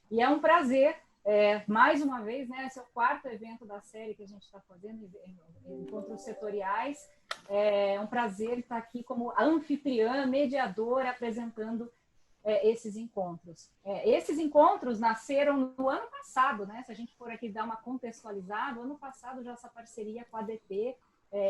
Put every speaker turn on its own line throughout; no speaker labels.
E é um prazer, mais uma vez, né, esse é o quarto evento da série que a gente está fazendo, encontros setoriais. É um prazer estar aqui como anfitriã, mediadora, apresentando esses encontros. Esses encontros nasceram no ano passado, né? Se a gente for aqui dar uma contextualizada, ano passado já essa parceria com a ADP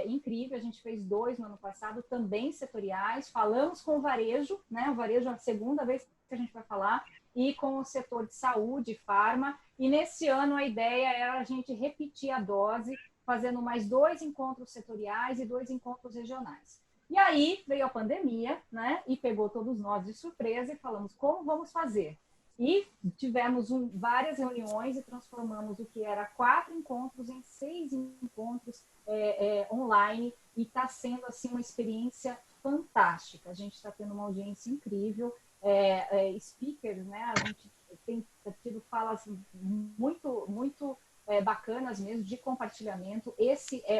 incrível, a gente fez 2 no ano passado, também setoriais, falamos com o varejo, né? O varejo é a segunda vez que a gente vai falar, e com o setor de saúde, farma, e nesse ano a ideia era a gente repetir a dose, fazendo mais 2 encontros setoriais e 2 encontros regionais. E aí veio a pandemia, né? E pegou todos nós de surpresa e falamos, como vamos fazer? E tivemos várias reuniões e transformamos o que era 4 encontros em 6 encontros online, e está sendo assim uma experiência fantástica. A gente está tendo uma audiência incrível, speakers, né? A gente tem tido falas muito bacanas mesmo de compartilhamento.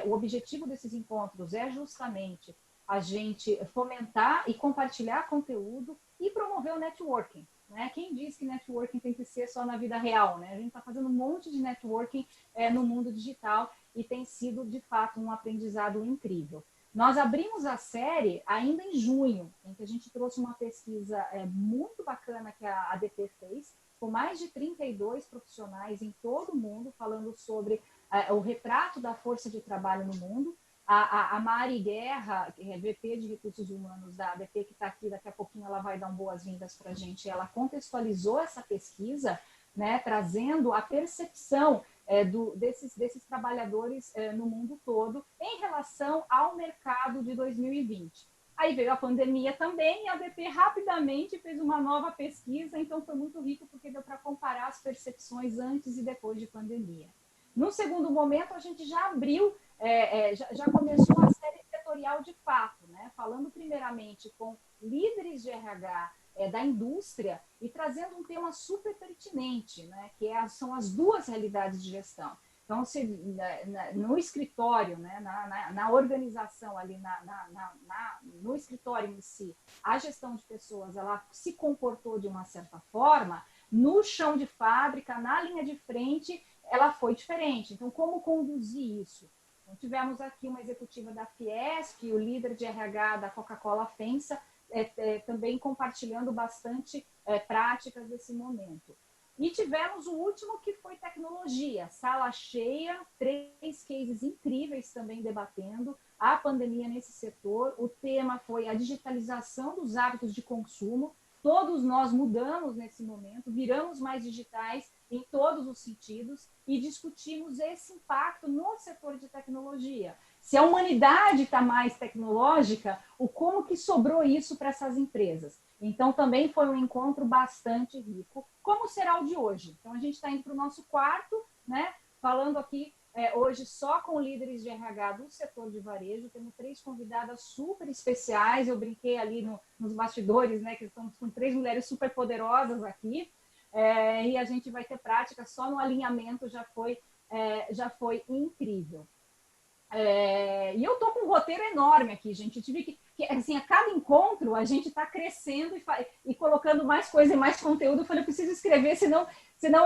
O objetivo desses encontros é justamente a gente fomentar e compartilhar conteúdo e promover o networking. Né? Quem diz que networking tem que ser só na vida real? Né? A gente está fazendo um monte de networking no mundo digital e tem sido, de fato, um aprendizado incrível. Nós abrimos a série ainda em junho, em que a gente trouxe uma pesquisa muito bacana que a ADP fez, com mais de 32 profissionais em todo o mundo, falando sobre o retrato da força de trabalho no mundo. A Mari Guerra, que é VP de Recursos Humanos da ADP, que está aqui, daqui a pouquinho ela vai dar boas-vindas para a gente, ela contextualizou essa pesquisa, né, trazendo a percepção desses trabalhadores no mundo todo em relação ao mercado de 2020. Aí veio a pandemia também e a ADP rapidamente fez uma nova pesquisa, então foi muito rico porque deu para comparar as percepções antes e depois de pandemia. No segundo momento, a gente já abriu, já começou a série setorial de fato, né? Falando primeiramente com líderes de RH da indústria e trazendo um tema super pertinente, né? Que são as duas realidades de gestão. Então, no escritório, né? na organização ali, no escritório em si, a gestão de pessoas, ela se comportou de uma certa forma, no chão de fábrica, na linha de frente, ela foi diferente. Então, como conduzir isso? Então, tivemos aqui uma executiva da Fiesp, o líder de RH da Coca-Cola FEMSA, também compartilhando bastante práticas desse momento. E tivemos o último, que foi tecnologia, sala cheia, 3 cases incríveis também debatendo a pandemia nesse setor. O tema foi a digitalização dos hábitos de consumo. Todos nós mudamos nesse momento, viramos mais digitais em todos os sentidos e discutimos esse impacto no setor de tecnologia. Se a humanidade está mais tecnológica, como que sobrou isso para essas empresas? Então, também foi um encontro bastante rico, como será o de hoje. Então, a gente está indo para o nosso quarto, né? Falando aqui hoje só com líderes de RH do setor de varejo. Temos 3 convidadas super especiais. Eu brinquei ali nos bastidores, né? Que estamos com 3 mulheres super poderosas aqui. E a gente vai ter prática só no alinhamento, já foi incrível. E eu tô com um roteiro enorme aqui, gente. Eu tive que assim, a cada encontro a gente está crescendo e colocando mais coisa e mais conteúdo. Eu falei, eu preciso escrever, senão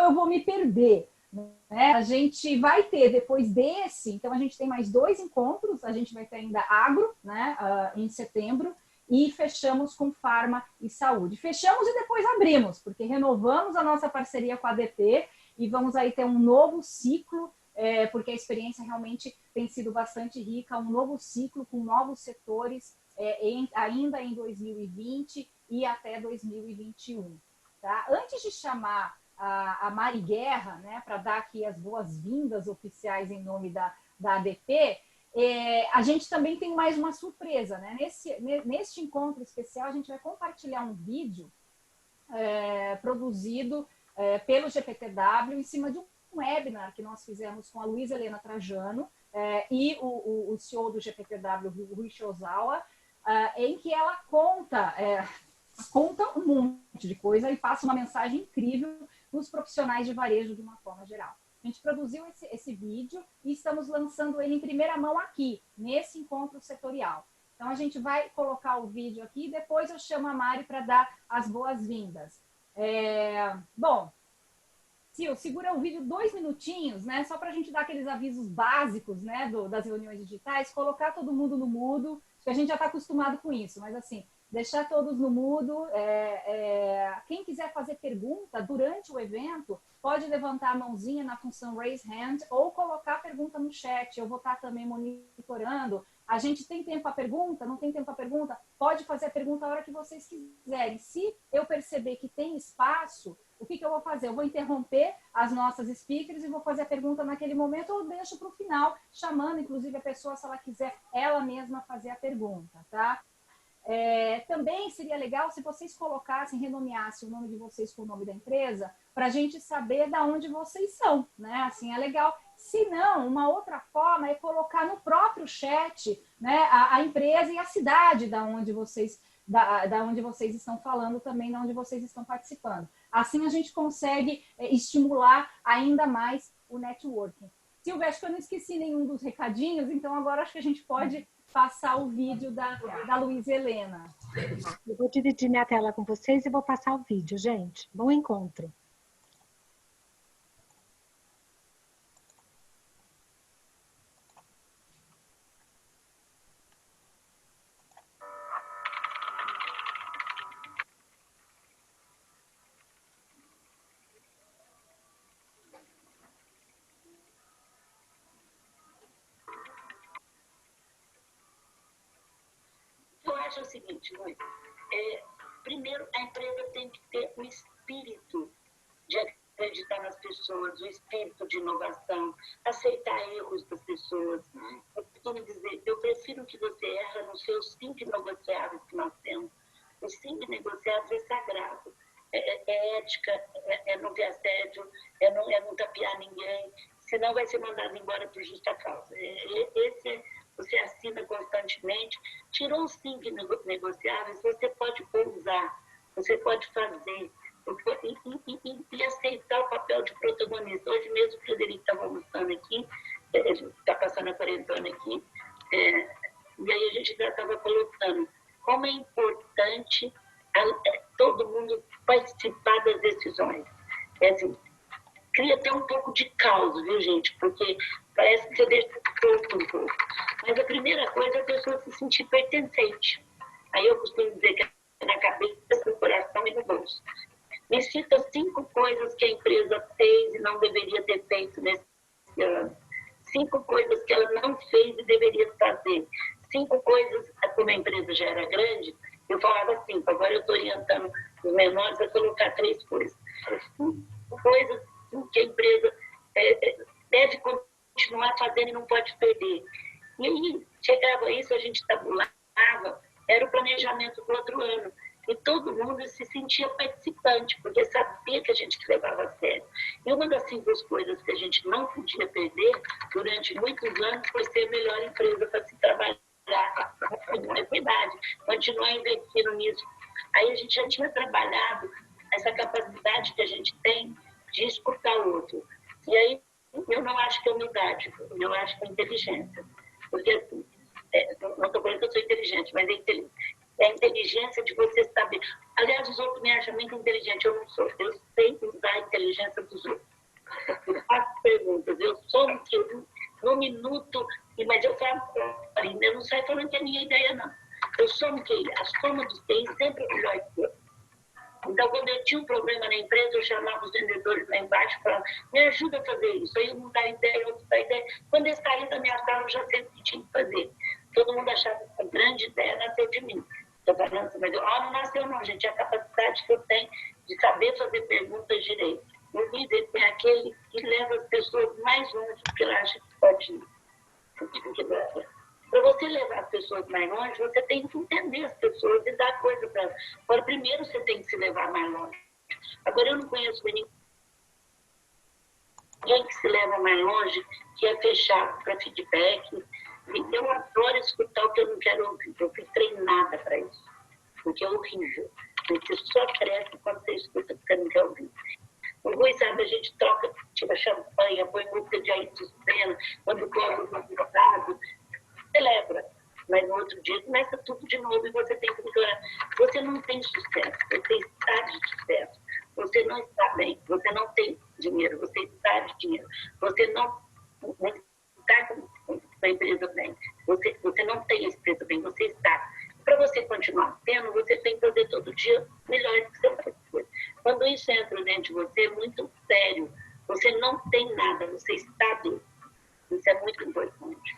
eu vou me perder. Né? A gente vai ter, depois desse, então a gente tem mais 2 encontros, a gente vai ter ainda agro, né, em setembro, e fechamos com farma e saúde. Fechamos e depois abrimos, porque renovamos a nossa parceria com a ADP e vamos aí ter um novo ciclo, porque a experiência realmente tem sido bastante rica, um novo ciclo com novos setores, ainda em 2020 e até 2021. Tá? Antes de chamar a Mari Guerra, né, para dar aqui as boas-vindas oficiais em nome da ADP, a gente também tem mais uma surpresa. Né? Neste encontro especial, a gente vai compartilhar um vídeo produzido pelo GPTW em cima de um webinar que nós fizemos com a Luísa Helena Trajano e o CEO do GPTW, Rui Shozawa, em que ela conta um monte de coisa e passa uma mensagem incrível para os profissionais de varejo de uma forma geral. A gente produziu esse vídeo e estamos lançando ele em primeira mão aqui, nesse encontro setorial. Então, a gente vai colocar o vídeo aqui e depois eu chamo a Mari para dar as boas-vindas. Bom, Sil, segura o vídeo 2 minutinhos, né? Só para a gente dar aqueles avisos básicos, né? Das reuniões digitais, colocar todo mundo no mudo, que a gente já está acostumado com isso, mas assim, deixar todos no mudo. Quem quiser fazer pergunta durante o evento, pode levantar a mãozinha na função Raise Hand ou colocar a pergunta no chat. Eu vou estar também monitorando. A gente tem tempo para pergunta? Não tem tempo para pergunta? Pode fazer a pergunta a hora que vocês quiserem. Se eu perceber que tem espaço, o que eu vou fazer? Eu vou interromper as nossas speakers e vou fazer a pergunta naquele momento ou deixo para o final, chamando, inclusive, a pessoa, se ela quiser ela mesma fazer a pergunta, tá? Também seria legal se vocês colocassem, renomeassem o nome de vocês com o nome da empresa, para a gente saber de onde vocês são, né? Assim é legal. Se não, uma outra forma é colocar no próprio chat, né, a empresa e a cidade da onde vocês estão falando também, da onde vocês estão participando. Assim a gente consegue estimular ainda mais o networking. Silvia, acho que eu não esqueci nenhum dos recadinhos, então agora acho que a gente pode passar o vídeo da Luísa Helena.
Eu vou dividir minha tela com vocês e vou passar o vídeo, gente. Bom encontro.
Eu acho o seguinte, Luiz, primeiro a empresa tem que ter o espírito de acreditar nas pessoas, o espírito de inovação, aceitar erros das pessoas. Eu costumo dizer, eu prefiro que você erre nos seus 5 negociáveis que nós temos. Os 5 negociáveis é sagrado. É ética, é não ter assédio, é não tapear ninguém, senão vai ser mandado embora por justa causa. Você assina constantemente, tirou os 5 negociáveis, você pode usar, você pode fazer, e aceitar o papel de protagonista. Hoje mesmo o Frederico estava almoçando aqui, ele está passando a quarentena aqui, e aí a gente já estava colocando como é importante todo mundo participar das decisões. Assim, cria até um pouco de caos, viu, gente? Porque parece que você deixa um pouco. Mas a primeira coisa é a pessoa se sentir pertencente. Aí eu costumo dizer que é na cabeça, no coração e no bolso. Me cita 5 coisas que a empresa fez e não deveria ter feito nesse ano. 5 coisas que ela não fez e deveria fazer. 5 coisas, como a empresa já era grande, eu falava 5. Agora eu estou orientando os menores a colocar 3 coisas. 5 coisas que a empresa deve continuar fazendo e não pode perder. E aí, chegava isso, a gente tabulava, era o planejamento do outro ano. E todo mundo se sentia participante, porque sabia que a gente levava a sério. E uma das 5 coisas que a gente não podia perder durante muitos anos foi ser a melhor empresa para se trabalhar. Não é verdade, continuar investindo nisso. Aí a gente já tinha trabalhado essa capacidade que a gente tem de escutar o outro. E aí, eu não acho que é humildade, eu acho que é inteligência. Porque, assim, não estou falando que eu sou inteligente, mas é a inteligência de você saber. Aliás, os outros me acham muito inteligente, eu não sou. Eu sei usar a inteligência dos outros. Eu faço perguntas, eu sou no minuto, mas eu falo, eu não saio falando que é minha ideia, não. Eu sou o que a soma dos TI sempre é melhor que eu. Então, quando eu tinha um problema na empresa, eu chamava os vendedores lá embaixo e falava, me ajuda a fazer isso. Aí um dá ideia, outro dá ideia. Quando eles saíram da minha sala, eu já sei o que tinha que fazer. Todo mundo achava que a grande ideia nasceu de mim. Estou falando assim, mas não nasceu não, gente. É a capacidade que eu tenho de saber fazer perguntas direito. O líder é aquele que leva as pessoas mais longe do que ela acha que pode ir. Para você levar as pessoas mais longe, você tem que entender as pessoas e dar coisa para elas. Agora, primeiro você tem que se levar mais longe. Agora, eu não conheço ninguém que se leva mais longe, que é fechado para feedback. E eu adoro escutar o que eu não quero ouvir. Eu fui treinada para isso. Porque é horrível. Você só cresce quando você escuta o que você não quer ouvir. O Rui, sabe, a gente troca, tira champanhe, põe música de Ayrton Senna, quando corre o resultado, celebra. Mas no outro dia começa tudo de novo e você tem que melhorar. Você não tem sucesso, você está de sucesso. Você não está bem, você não tem dinheiro, você está de dinheiro. Você não está com a empresa bem. Você não tem a empresa bem, você está. Para você continuar tendo, você tem que fazer todo dia melhor do que você faz. Quando isso entra dentro de você, é muito sério. Você não tem nada, você está bem. Isso é muito importante.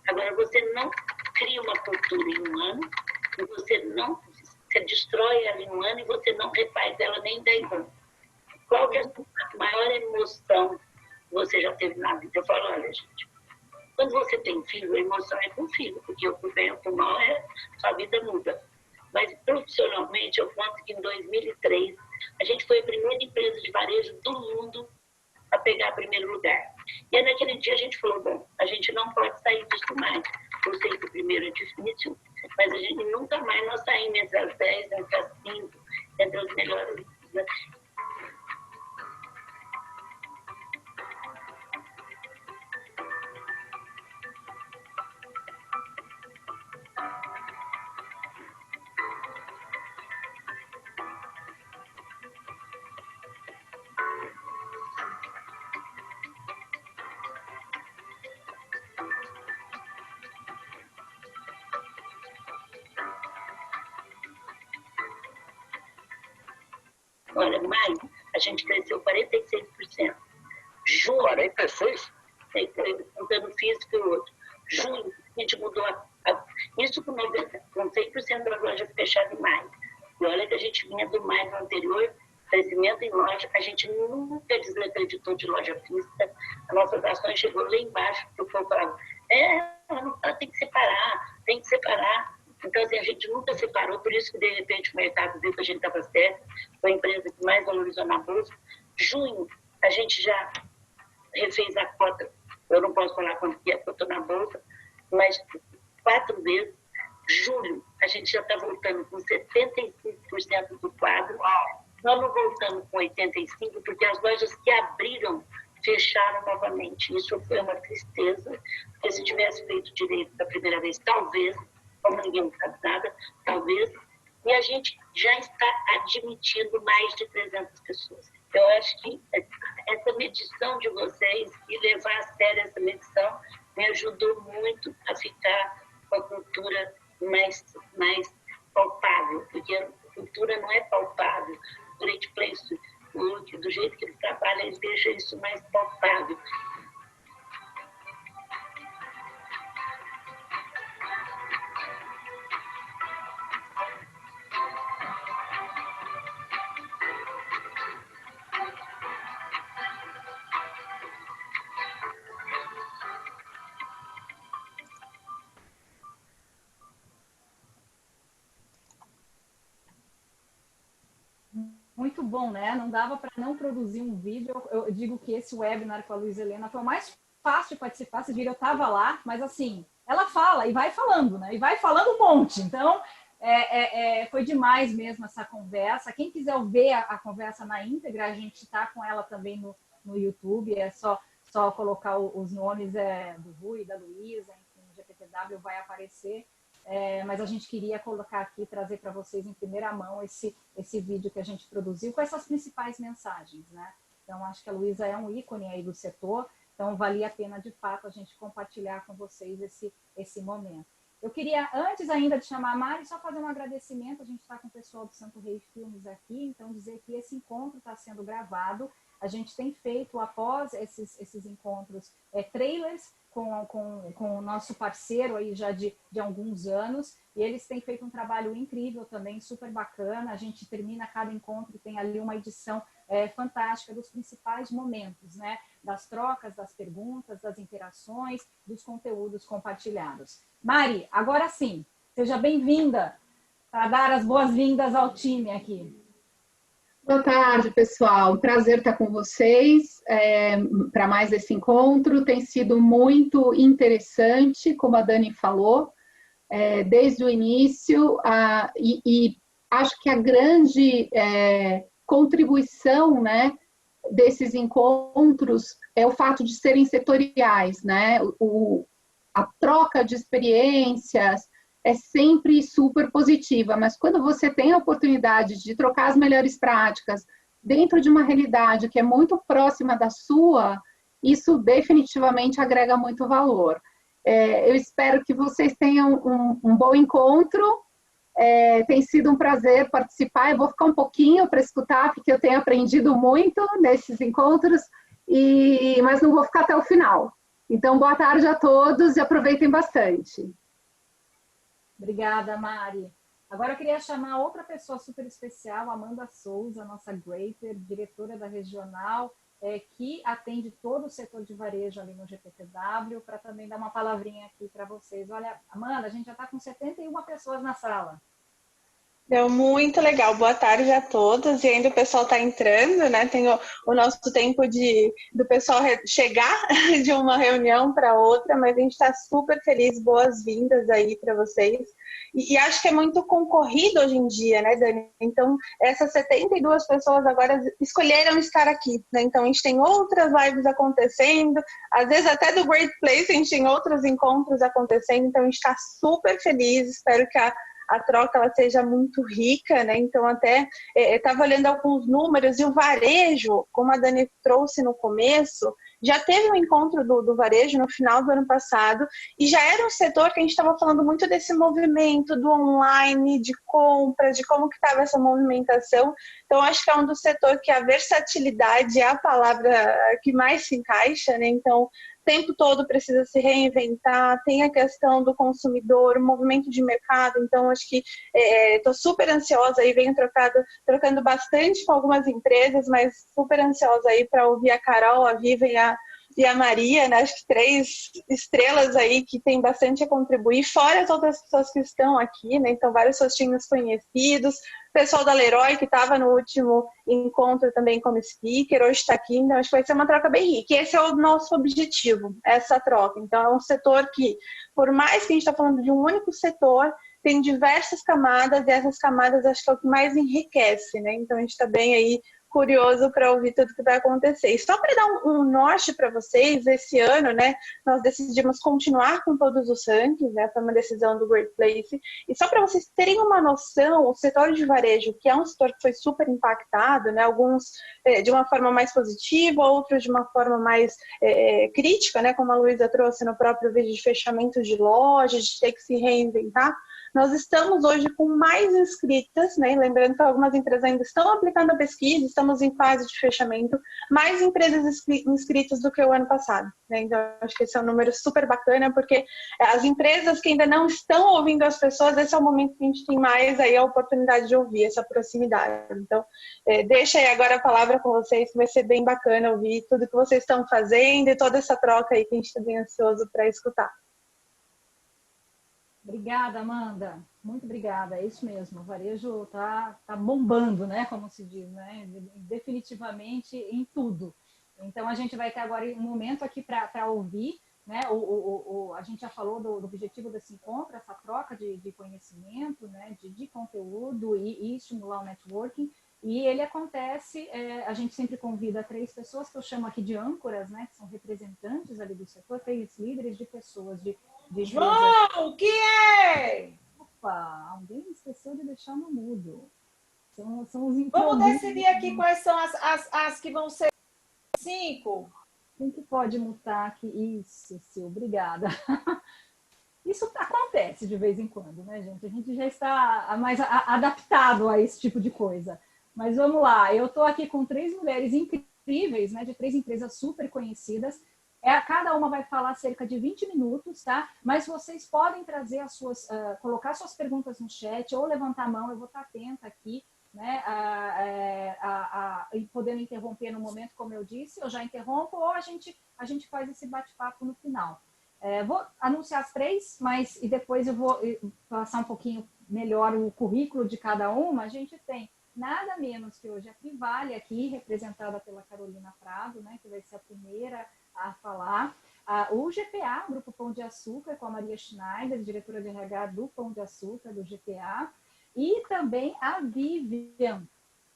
Agora, você não cria uma cultura em um ano, e você destrói ela em um ano e você não refaz ela nem em 10 anos. Qual que é a maior emoção que você já teve na vida? Eu falo, olha, gente, quando você tem filho, a emoção é com o filho, porque o que bem ou o mal sua vida muda. Mas profissionalmente, eu conto que em 2003, a gente foi a primeira empresa de varejo do mundo a pegar primeiro lugar. E aí, naquele dia a gente falou, bom, a gente não pode sair disso mais. Eu sei que o primeiro é difícil, mas a gente nunca mais nós saímos entre as 10, entre as 5, entre as melhores. Olha, maio, a gente cresceu 46%. Junho...
46%?
Contando físico e outro. Junho, a gente mudou isso com 100% das lojas fechadas em maio. E olha que a gente vinha do maio anterior, crescimento em loja, a gente nunca desacreditou de loja física. As nossas ações chegou lá embaixo, porque o povo falava, tem que separar, tem que separar. Então, assim, a gente nunca separou, por isso que, de repente, o mercado viu que a gente estava certo, foi a empresa que mais valorizou na bolsa. Junho, a gente já refez a cota, eu não posso falar quanto que é, porque eu estou na bolsa, mas 4 vezes. Julho, a gente já está voltando com 75% do quadro. Nós não voltamos com 85%, porque as lojas que abriram fecharam novamente. Isso foi uma tristeza, porque se tivesse feito direito da primeira vez, talvez, como ninguém sabe nada, talvez, e a gente já está admitindo mais de 300 pessoas. Eu acho que essa medição de vocês e levar a sério essa medição me ajudou muito a ficar com a cultura mais palpável, porque a cultura não é palpável. O Great Place to Work, do jeito que ele trabalha, ele deixa isso mais palpável.
Muito bom, né? Não dava para não produzir um vídeo. Eu digo que esse webinar com a Luiza Helena foi o mais fácil de participar. Vocês viram, eu estava lá, mas assim, ela fala e vai falando, né? E vai falando um monte. Então, foi demais mesmo essa conversa. Quem quiser ver a conversa na íntegra, a gente está com ela também no YouTube. É só colocar os nomes do Rui, da Luiza, enfim, o GPTW vai aparecer. Mas a gente queria colocar aqui, trazer para vocês em primeira mão esse vídeo que a gente produziu com essas principais mensagens, né? Então, acho que a Luiza é um ícone aí do setor, então valia a pena, de fato, a gente compartilhar com vocês esse momento. Eu queria, antes ainda de chamar a Mari, só fazer um agradecimento. A gente está com o pessoal do Santo Rei Filmes aqui, então dizer que esse encontro está sendo gravado. A gente tem feito, após esses encontros, trailers com o nosso parceiro aí já de alguns anos, e eles têm feito um trabalho incrível também, super bacana. A gente termina cada encontro e tem ali uma edição fantástica dos principais momentos, né? Das trocas, das perguntas, das interações, dos conteúdos compartilhados. Mari, agora sim, seja bem-vinda para dar as boas-vindas ao time aqui.
Boa tarde, pessoal. Prazer estar com vocês para mais esse encontro. Tem sido muito interessante, como a Dani falou, desde o início, e acho que a grande contribuição, né, desses encontros é o fato de serem setoriais, né? A troca de experiências é sempre super positiva, mas quando você tem a oportunidade de trocar as melhores práticas, dentro de uma realidade que é muito próxima da sua, isso definitivamente agrega muito valor. Eu espero que vocês tenham um bom encontro. Tem sido um prazer participar. Eu vou ficar um pouquinho para escutar, porque eu tenho aprendido muito nesses encontros, mas não vou ficar até o final. Então, boa tarde a todos e aproveitem bastante.
Obrigada, Mari. Agora eu queria chamar outra pessoa super especial, Amanda Souza, nossa Greater, diretora da Regional, que atende todo o setor de varejo ali no GPTW, para também dar uma palavrinha aqui para vocês. Olha, Amanda, a gente já está com 71 pessoas na sala.
Deu muito legal. Boa tarde a todos. E ainda o pessoal está entrando, né? Tem o nosso tempo do pessoal chegar de uma reunião para outra, mas a gente está super feliz. Boas-vindas aí para vocês. E acho que é muito concorrido hoje em dia, né, Dani? Então, essas 72 pessoas agora escolheram estar aqui, né? Então, a gente tem outras lives acontecendo, às vezes até do Great Place a gente tem outros encontros acontecendo, então a gente está super feliz. Espero que a troca ela seja muito rica, né? Então, até estava olhando alguns números e o varejo, como a Dani trouxe no começo, já teve um encontro do varejo no final do ano passado e já era um setor que a gente estava falando muito desse movimento do online, de compra, de como que estava essa movimentação. Então, acho que é um dos setores que a versatilidade é a palavra que mais se encaixa, né? Então, o tempo todo precisa se reinventar, tem a questão do consumidor, o movimento de mercado, então acho que estou super ansiosa e venho trocando bastante com algumas empresas, mas super ansiosa aí para ouvir a Carol, a Vivian e a Maria, né? Acho que 3 estrelas aí que tem bastante a contribuir, fora as outras pessoas que estão aqui, né? Então vários rostinhos conhecidos, o pessoal da Leroy, que estava no último encontro também como speaker, hoje está aqui, então acho que vai ser uma troca bem rica. E esse é o nosso objetivo, essa troca. Então é um setor que, por mais que a gente está falando de um único setor, tem diversas camadas, e essas camadas acho que é o que mais enriquece, né? Então a gente está bem aí curioso para ouvir tudo que vai acontecer. E só para dar um norte para vocês, esse ano, né, nós decidimos continuar com todos os rankings, né, foi uma decisão do Great Place, e só para vocês terem uma noção, o setor de varejo, que é um setor que foi super impactado, né, alguns de uma forma mais positiva, outros de uma forma mais crítica, né, como a Luísa trouxe no próprio vídeo de fechamento de lojas, de ter que se reinventar. Nós estamos hoje com mais inscritas, né? Lembrando que algumas empresas ainda estão aplicando a pesquisa, estamos em fase de fechamento, mais empresas inscritas do que o ano passado, né? Então, acho que esse é um número super bacana, porque as empresas que ainda não estão ouvindo as pessoas, esse é o momento que a gente tem mais aí a oportunidade de ouvir, essa proximidade. Então, deixa aí agora a palavra com vocês, vai ser bem bacana ouvir tudo que vocês estão fazendo e toda essa troca aí que a gente está bem ansioso para escutar.
Obrigada, Amanda. Muito obrigada. É isso mesmo. O varejo tá bombando, né? Como se diz, né? Definitivamente em tudo. Então, a gente vai ter agora um momento aqui para ouvir, né? A gente já falou do objetivo desse encontro, essa troca de conhecimento, né? De conteúdo e estimular o networking. E ele acontece, a gente sempre convida 3 pessoas, que eu chamo aqui de âncoras, né? Que são representantes ali do setor, 3 líderes de pessoas de
João, o que é?
Opa, alguém esqueceu de deixar no mudo. São os
Vamos decidir aqui quais são as que vão ser 5.
Quem que pode mutar aqui? Isso, Sil, obrigada. Isso acontece de vez em quando, né, gente? A gente já está mais adaptado a esse tipo de coisa. Mas vamos lá, eu estou aqui com 3 mulheres incríveis, né, de 3 empresas super conhecidas. Cada uma vai falar cerca de 20 minutos, tá? Mas vocês podem trazer as suas, colocar suas perguntas no chat ou levantar a mão, eu vou estar atenta aqui, né? E podendo interromper no momento, como eu disse, eu já interrompo, ou a gente faz esse bate-papo no final. Vou anunciar as 3, e depois eu vou passar um pouquinho melhor o currículo de cada uma. A gente tem nada menos que hoje a Trivale aqui, representada pela Carolina Prado, né? Que vai ser a primeira a falar. O GPA, Grupo Pão de Açúcar, com a Maria Schneider, diretora de RH do Pão de Açúcar, do GPA, e também a Vivian,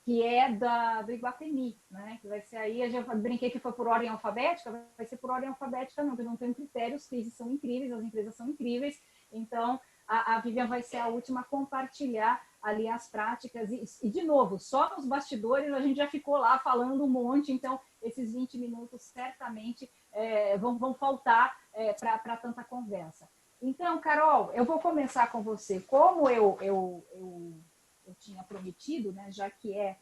que é do Iguatemi, né? Que vai ser aí, eu já brinquei que foi por ordem alfabética, vai ser por ordem alfabética não, porque não tem critérios, os cases são incríveis, as empresas são incríveis, então a Vivian vai ser a última a compartilhar ali as práticas. E, de novo, só nos bastidores a gente já ficou lá falando um monte, então esses 20 minutos certamente vão faltar para tanta conversa. Então, Carol, eu vou começar com você. Como eu tinha prometido, né, já que é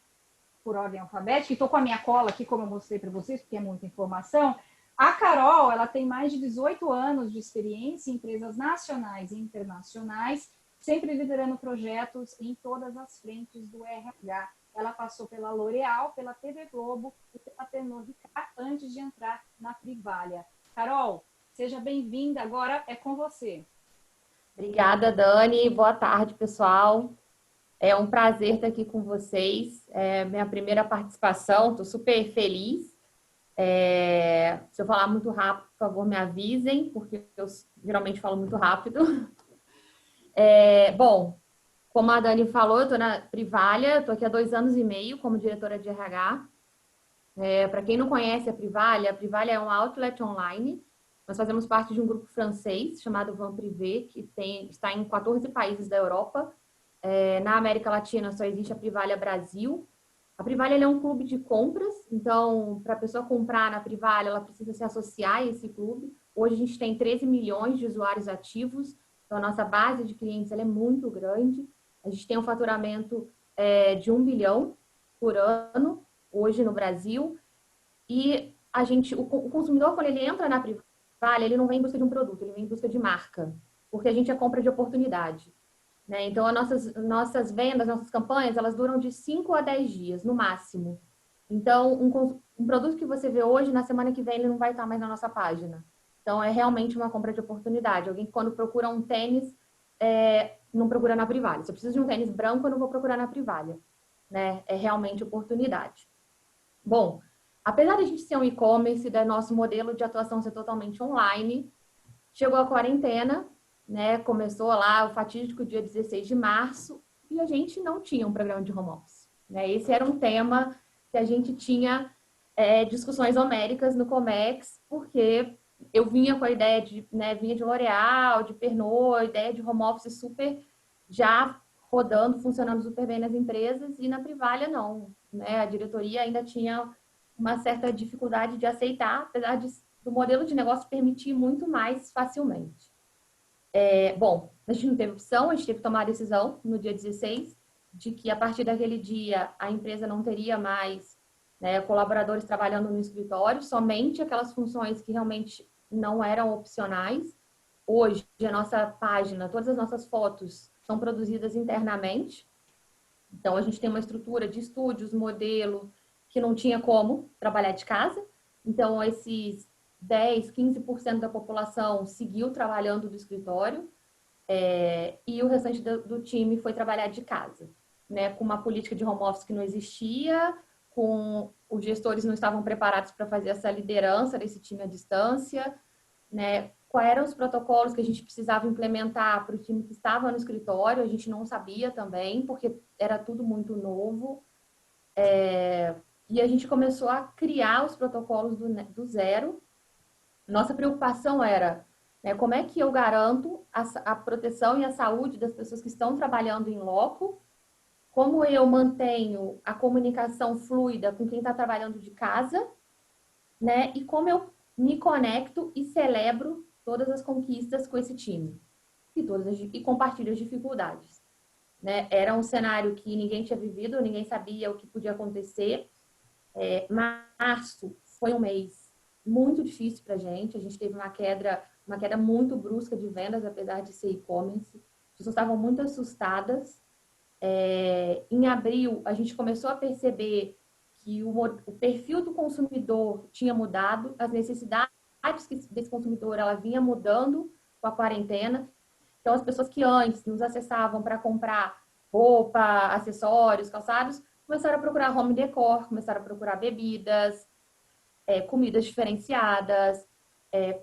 por ordem alfabética, e estou com a minha cola aqui, como eu mostrei para vocês, porque é muita informação. A Carol, ela tem mais de 18 anos de experiência em empresas nacionais e internacionais, sempre liderando projetos em todas as frentes do RH. Ela passou pela L'Oréal, pela TV Globo e pela Pernod Ricard antes de entrar na Privalha. Carol, seja bem-vinda, agora é com você.
Obrigada, Dani. Boa tarde, pessoal. É um prazer estar aqui com vocês. É minha primeira participação, estou super feliz. Se eu falar muito rápido, por favor, me avisem, porque eu geralmente falo muito rápido. Bom, como a Dani falou, eu estou na Privalha, estou aqui há 2 anos e meio como diretora de RH. Para quem não conhece a Privalha é um outlet online. Nós fazemos parte de um grupo francês chamado Van Privé, que está em 14 países da Europa. Na América Latina só existe a Privalha Brasil. A Privalha é um clube de compras, então, para a pessoa comprar na Privalha, ela precisa se associar a esse clube. Hoje a gente tem 13 milhões de usuários ativos, então a nossa base de clientes ela é muito grande. A gente tem um faturamento de 1 bilhão por ano, hoje no Brasil. E o consumidor, quando ele entra na Privalha, ele não vem em busca de um produto, ele vem em busca de marca, porque a gente é compra de oportunidade. Né? Então, as nossas vendas, nossas campanhas, elas duram de 5 a 10 dias, no máximo. Então, um produto que você vê hoje, na semana que vem, ele não vai estar mais na nossa página. Então, é realmente uma compra de oportunidade. Alguém que, quando procura um tênis, não procura na Privalha. Se eu preciso de um tênis branco, eu não vou procurar na Privalha. Né? É realmente oportunidade. Bom, apesar de a gente ser um e-commerce, do nosso modelo de atuação ser totalmente online, chegou a quarentena, né? Começou lá o fatídico dia 16 de março e a gente não tinha um programa de home office. Né? Esse era um tema que a gente tinha discussões homéricas no Comex, porque eu vinha com a ideia vinha de L'Oréal, de Pernod, a ideia de home office super já rodando, funcionando super bem nas empresas, e na Privalha não. Né? A diretoria ainda tinha uma certa dificuldade de aceitar, apesar do modelo de negócio permitir muito mais facilmente. Bom, a gente não teve opção, a gente teve que tomar a decisão no dia 16 de que a partir daquele dia a empresa não teria mais colaboradores trabalhando no escritório, somente aquelas funções que realmente não eram opcionais. Hoje, a nossa página, todas as nossas fotos são produzidas internamente. Então, a gente tem uma estrutura de estúdios, modelo, que não tinha como trabalhar de casa. Então, esses 10, 15% da população seguiu trabalhando do escritório e o restante do time foi trabalhar de casa, né? Com uma política de home office que não existia, com os gestores não estavam preparados para fazer essa liderança desse time à distância, né? Quais eram os protocolos que a gente precisava implementar para o time que estava no escritório, a gente não sabia também, porque era tudo muito novo. E a gente começou a criar os protocolos do zero. Nossa preocupação era como é que eu garanto a proteção e a saúde das pessoas que estão trabalhando em loco, como eu mantenho a comunicação fluida com quem está trabalhando de casa, né? E como eu me conecto e celebro todas as conquistas com esse time e compartilho as dificuldades. Né? Era um cenário que ninguém tinha vivido, ninguém sabia o que podia acontecer. Março foi um mês muito difícil para a gente teve uma queda muito brusca de vendas, apesar de ser e-commerce. As pessoas estavam muito assustadas. Em abril, a gente começou a perceber que o perfil do consumidor tinha mudado, as necessidades desse consumidor ela vinha mudando com a quarentena. Então, as pessoas que antes nos acessavam para comprar roupa, acessórios, calçados, começaram a procurar home decor, começaram a procurar bebidas, comidas diferenciadas,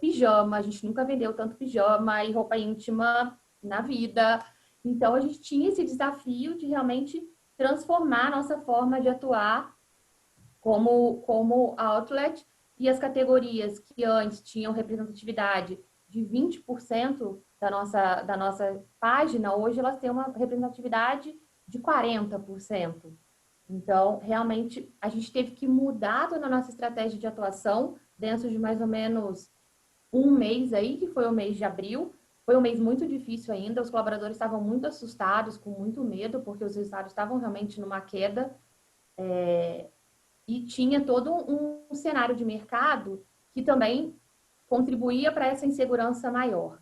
pijama. A gente nunca vendeu tanto pijama e roupa íntima na vida. Então, a gente tinha esse desafio de realmente transformar a nossa forma de atuar como outlet, e as categorias que antes tinham representatividade de 20%, da nossa página, hoje elas têm uma representatividade de 40%. Então, realmente, a gente teve que mudar toda a nossa estratégia de atuação dentro de mais ou menos um mês aí, que foi o mês de abril. Foi um mês muito difícil ainda, os colaboradores estavam muito assustados, com muito medo, porque os resultados estavam realmente numa queda. E tinha todo um cenário de mercado que também contribuía para essa insegurança maior.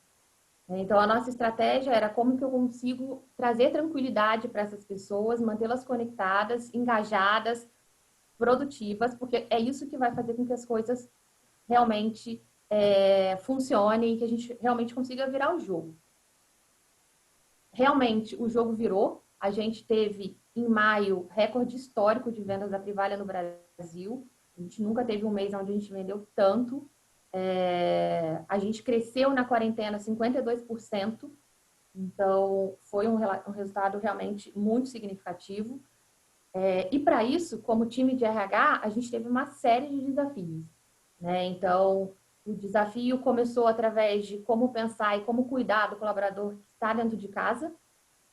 Então, a nossa estratégia era como que eu consigo trazer tranquilidade para essas pessoas, mantê-las conectadas, engajadas, produtivas, porque é isso que vai fazer com que as coisas realmente funcionem e que a gente realmente consiga virar o jogo. Realmente, o jogo virou. A gente teve, em maio, recorde histórico de vendas da Privalha no Brasil. A gente nunca teve um mês onde a gente vendeu tanto. A gente cresceu na quarentena 52%. Então, foi um resultado realmente muito significativo. E para isso, como time de RH, a gente teve uma série de desafios, né? Então, o desafio começou através de como pensar e como cuidar do colaborador que está dentro de casa.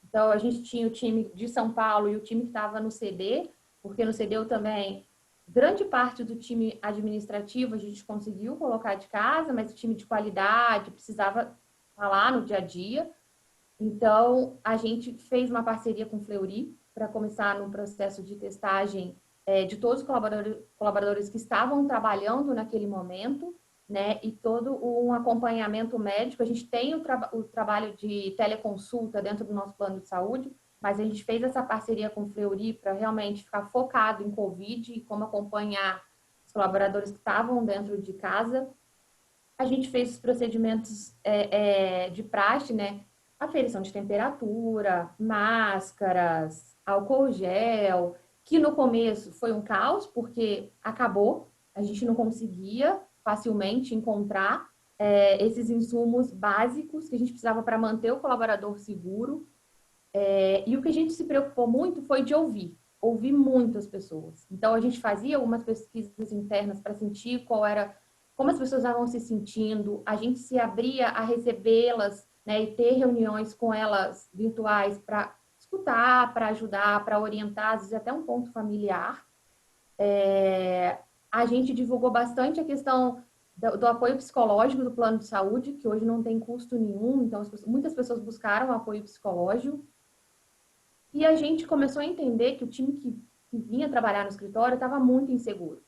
Então, a gente tinha o time de São Paulo e o time que estava no CD, porque no CD eu também, grande parte do time administrativo a gente conseguiu colocar de casa, mas o time de qualidade precisava estar lá no dia a dia. Então, a gente fez uma parceria com o Fleury para começar no processo de testagem de todos os colaboradores que estavam trabalhando naquele momento, né? E todo um acompanhamento médico. A gente tem o trabalho de teleconsulta dentro do nosso plano de saúde, mas a gente fez essa parceria com o Fleury para realmente ficar focado em Covid e como acompanhar os colaboradores que estavam dentro de casa. A gente fez os procedimentos de praxe, né? Aferição de temperatura, máscaras, álcool gel, que no começo foi um caos, porque acabou, a gente não conseguia facilmente encontrar esses insumos básicos que a gente precisava para manter o colaborador seguro. E o que a gente se preocupou muito foi de ouvir muito as pessoas. Então, a gente fazia algumas pesquisas internas para sentir como as pessoas estavam se sentindo, a gente se abria a recebê-las, né, e ter reuniões com elas virtuais para escutar, para ajudar, para orientar, às vezes até um ponto familiar. A gente divulgou bastante a questão do apoio psicológico do plano de saúde, que hoje não tem custo nenhum, então muitas pessoas buscaram apoio psicológico. E a gente começou a entender que o time que vinha trabalhar no escritório estava muito inseguro.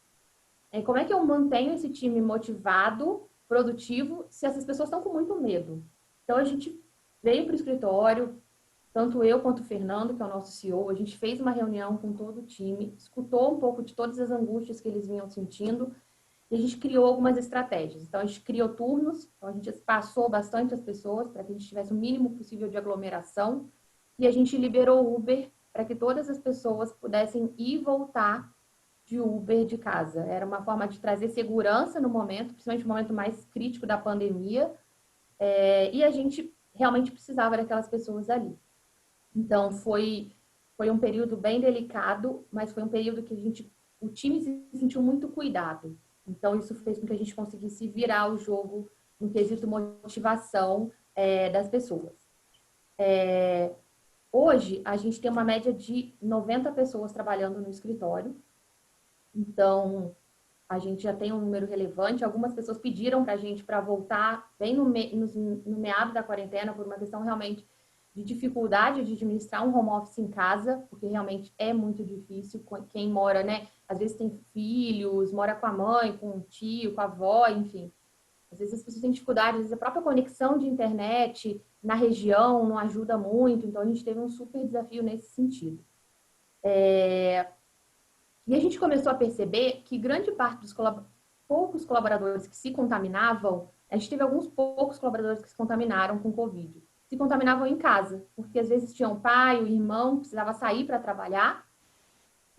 Como é que eu mantenho esse time motivado, produtivo, se essas pessoas estão com muito medo? Então, a gente veio para o escritório, tanto eu quanto o Fernando, que é o nosso CEO, a gente fez uma reunião com todo o time, escutou um pouco de todas as angústias que eles vinham sentindo e a gente criou algumas estratégias. Então, a gente criou turnos, então a gente passou bastante as pessoas para que a gente tivesse o mínimo possível de aglomeração e a gente liberou o Uber para que todas as pessoas pudessem ir e voltar de Uber de casa. Era uma forma de trazer segurança no momento, principalmente no momento mais crítico da pandemia, e a gente realmente precisava daquelas pessoas ali. Então, foi um período bem delicado, mas foi um período que o time se sentiu muito cuidado. Então, isso fez com que a gente conseguisse virar o jogo no quesito motivação das pessoas. Hoje, a gente tem uma média de 90 pessoas trabalhando no escritório. Então, a gente já tem um número relevante. Algumas pessoas pediram para a gente para voltar bem no meado da quarentena, por uma questão realmente de dificuldade de administrar um home office em casa, porque realmente é muito difícil. Quem mora, né? Às vezes tem filhos, mora com a mãe, com o tio, com a avó, enfim. Às vezes as pessoas têm dificuldade, às vezes a própria conexão de internet na região não ajuda muito. Então, a gente teve um super desafio nesse sentido. E a gente começou a perceber que grande parte dos poucos colaboradores que se contaminavam, a gente teve alguns poucos colaboradores que se contaminaram com Covid. Se contaminavam em casa, porque às vezes tinham um pai, o irmão, precisava sair para trabalhar,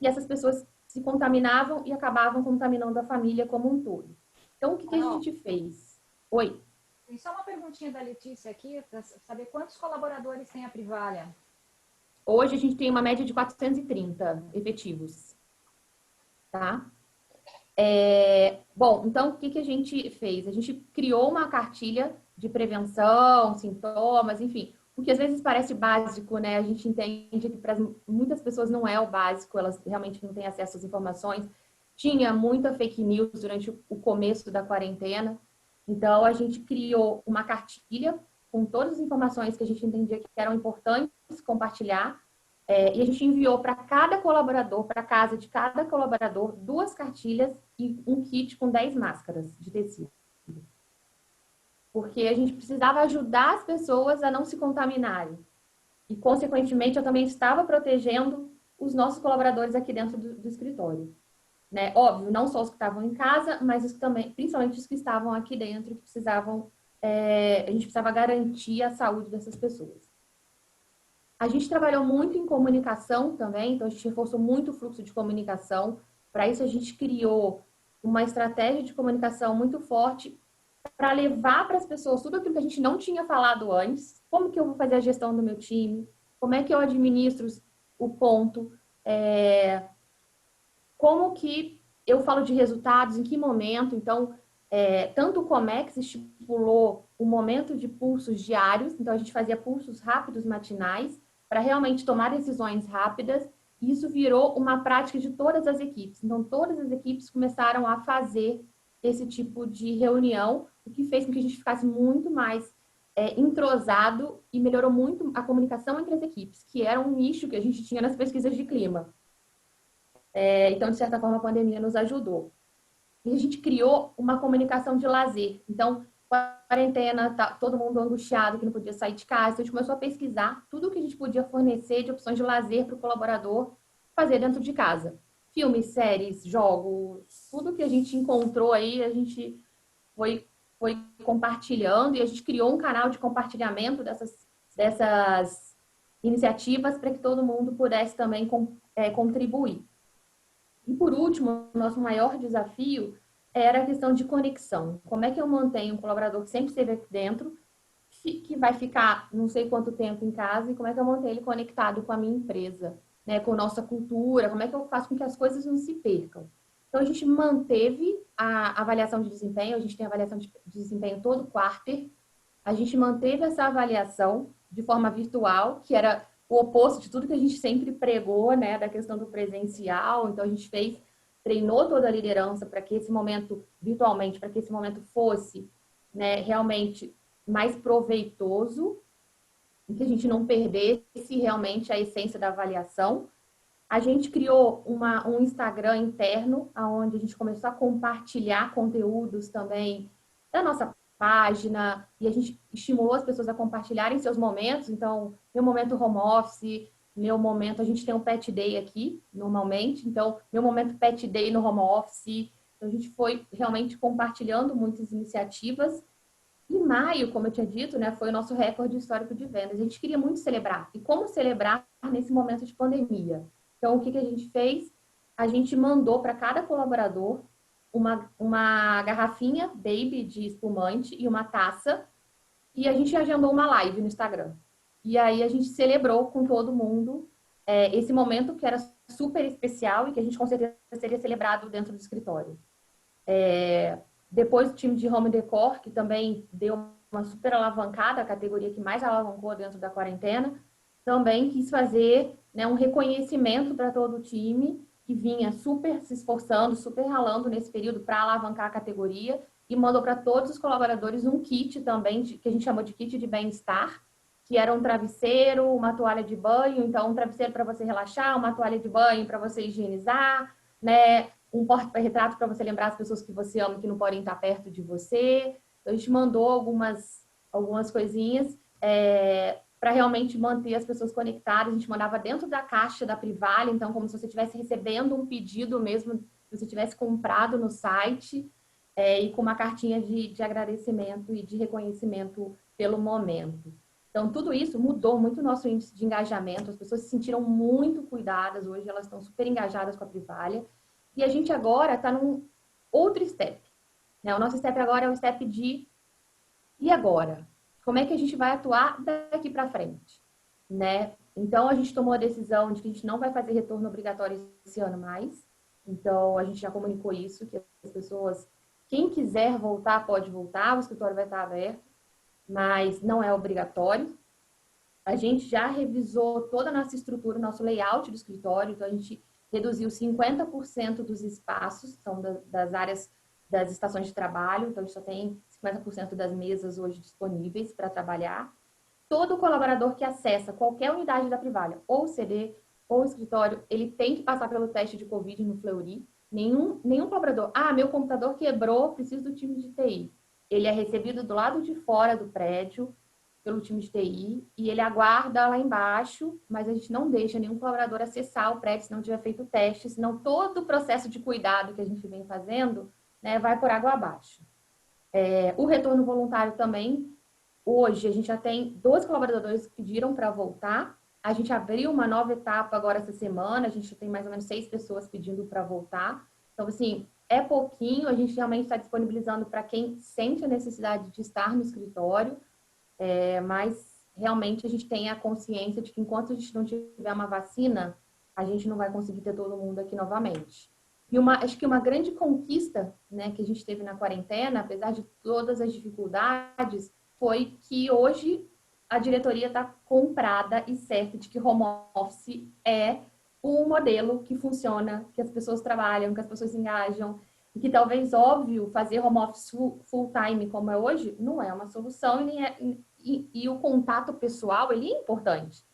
e essas pessoas se contaminavam e acabavam contaminando a família como um todo. Então, o que a gente fez? Oi?
Tem só uma perguntinha da Letícia aqui, para saber quantos colaboradores tem a Privalha?
Hoje a gente tem uma média de 430 efetivos. Tá? Bom, então o que a gente fez? A gente criou uma cartilha de prevenção, sintomas, enfim, o que às vezes parece básico, né? A gente entende que para muitas pessoas não é o básico, elas realmente não têm acesso às informações. Tinha muita fake news durante o começo da quarentena, então a gente criou uma cartilha com todas as informações que a gente entendia que eram importantes compartilhar. E a gente enviou para cada colaborador, para casa de cada colaborador, 2 cartilhas e um kit com 10 máscaras de tecido. Porque a gente precisava ajudar as pessoas a não se contaminarem. E, consequentemente, eu também estava protegendo os nossos colaboradores aqui dentro do escritório. Né? Óbvio, não só os que estavam em casa, mas os que também, principalmente os que estavam aqui dentro, que precisavam, a gente precisava garantir a saúde dessas pessoas. A gente trabalhou muito em comunicação também, então a gente reforçou muito o fluxo de comunicação. Para isso, a gente criou uma estratégia de comunicação muito forte para levar para as pessoas tudo aquilo que a gente não tinha falado antes. Como que eu vou fazer a gestão do meu time? Como é que eu administro o ponto? Como que eu falo de resultados? Em que momento? Então, tanto o Comex estipulou o momento de pulsos diários, então a gente fazia pulsos rápidos matinais, para realmente tomar decisões rápidas, e isso virou uma prática de todas as equipes. Então, todas as equipes começaram a fazer esse tipo de reunião, o que fez com que a gente ficasse muito mais entrosado e melhorou muito a comunicação entre as equipes, que era um nicho que a gente tinha nas pesquisas de clima. Então, de certa forma, a pandemia nos ajudou. E a gente criou uma comunicação de lazer. Então, quarentena, tá todo mundo angustiado, que não podia sair de casa. Então, a gente começou a pesquisar tudo o que a gente podia fornecer de opções de lazer para o colaborador fazer dentro de casa. Filmes, séries, jogos, tudo que a gente encontrou aí, a gente foi compartilhando e a gente criou um canal de compartilhamento dessas iniciativas para que todo mundo pudesse também contribuir. E, por último, o nosso maior desafio era a questão de conexão. Como é que eu mantenho um colaborador que sempre esteve aqui dentro, que vai ficar não sei quanto tempo em casa, e como é que eu mantenho ele conectado com a minha empresa, né, com a nossa cultura, como é que eu faço com que as coisas não se percam. Então, a gente manteve a avaliação de desempenho, a gente tem avaliação de desempenho todo quarter, a gente manteve essa avaliação de forma virtual, que era o oposto de tudo que a gente sempre pregou, né, da questão do presencial. Então, a gente treinou toda a liderança para que esse momento, virtualmente, para que esse momento fosse, né, realmente mais proveitoso, e que a gente não perdesse realmente a essência da avaliação. A gente criou um Instagram interno, onde a gente começou a compartilhar conteúdos também da nossa página, e a gente estimulou as pessoas a compartilharem seus momentos. Então, meu momento home office, meu momento, a gente tem um pet day aqui, normalmente, então, meu momento pet day no home office. Então, a gente foi realmente compartilhando muitas iniciativas. Em maio, como eu tinha dito, né, foi o nosso recorde histórico de vendas. A gente queria muito celebrar. E como celebrar nesse momento de pandemia? Então, o que a gente fez? A gente mandou para cada colaborador uma garrafinha baby de espumante e uma taça, e a gente agendou uma live no Instagram. E aí a gente celebrou com todo mundo esse momento que era super especial e que a gente com certeza seria celebrado dentro do escritório. Depois o time de Home Decor, que também deu uma super alavancada, a categoria que mais alavancou dentro da quarentena, também quis fazer, né, um reconhecimento para todo o time que vinha super se esforçando, super ralando nesse período para alavancar a categoria, e mandou para todos os colaboradores um kit também, que a gente chamou de kit de bem-estar, que era um travesseiro, uma toalha de banho, então um travesseiro para você relaxar, uma toalha de banho para você higienizar, né, um porta-retrato para você lembrar as pessoas que você ama que não podem estar perto de você. Então, a gente mandou algumas coisinhas para realmente manter as pessoas conectadas. A gente mandava dentro da caixa da Privalha, então como se você estivesse recebendo um pedido mesmo, se você tivesse comprado no site, e com uma cartinha de agradecimento e de reconhecimento pelo momento. Então, tudo isso mudou muito o nosso índice de engajamento, as pessoas se sentiram muito cuidadas, hoje elas estão super engajadas com a Privalha, e a gente agora está num outro step, né? O nosso step agora é o step de e agora? Como é que a gente vai atuar daqui para frente, né? Então, a gente tomou a decisão de que a gente não vai fazer retorno obrigatório esse ano mais, Então, a gente já comunicou isso, que as pessoas, quem quiser voltar, pode voltar, o escritório vai estar aberto, mas não é obrigatório. A gente já revisou toda a nossa estrutura, nosso layout do escritório, então a gente reduziu 50% dos espaços, são das áreas das estações de trabalho, então a gente só tem 50% das mesas hoje disponíveis para trabalhar. Todo colaborador que acessa qualquer unidade da Privalha, ou CD, ou escritório, ele tem que passar pelo teste de Covid no Fleury. Nenhum colaborador, meu computador quebrou, preciso do time de TI. Ele é recebido do lado de fora do prédio, pelo time de TI, e ele aguarda lá embaixo, mas a gente não deixa nenhum colaborador acessar o prédio se não tiver feito o teste, senão todo o processo de cuidado que a gente vem fazendo, né, vai por água abaixo. O retorno voluntário também, hoje a gente já tem 12 colaboradores que pediram para voltar, a gente abriu uma nova etapa agora essa semana, a gente já tem mais ou menos 6 pessoas pedindo para voltar, então assim, é pouquinho, a gente realmente está disponibilizando para quem sente a necessidade de estar no escritório, mas realmente a gente tem a consciência de que enquanto a gente não tiver uma vacina, a gente não vai conseguir ter todo mundo aqui novamente. E acho que uma grande conquista, né, que a gente teve na quarentena, apesar de todas as dificuldades, foi que hoje a diretoria está comprada e certa de que home office é um modelo que funciona, que as pessoas trabalham, que as pessoas se engajam, e que talvez, óbvio, fazer home office full time como é hoje, não é uma solução e o contato pessoal, ele é importante.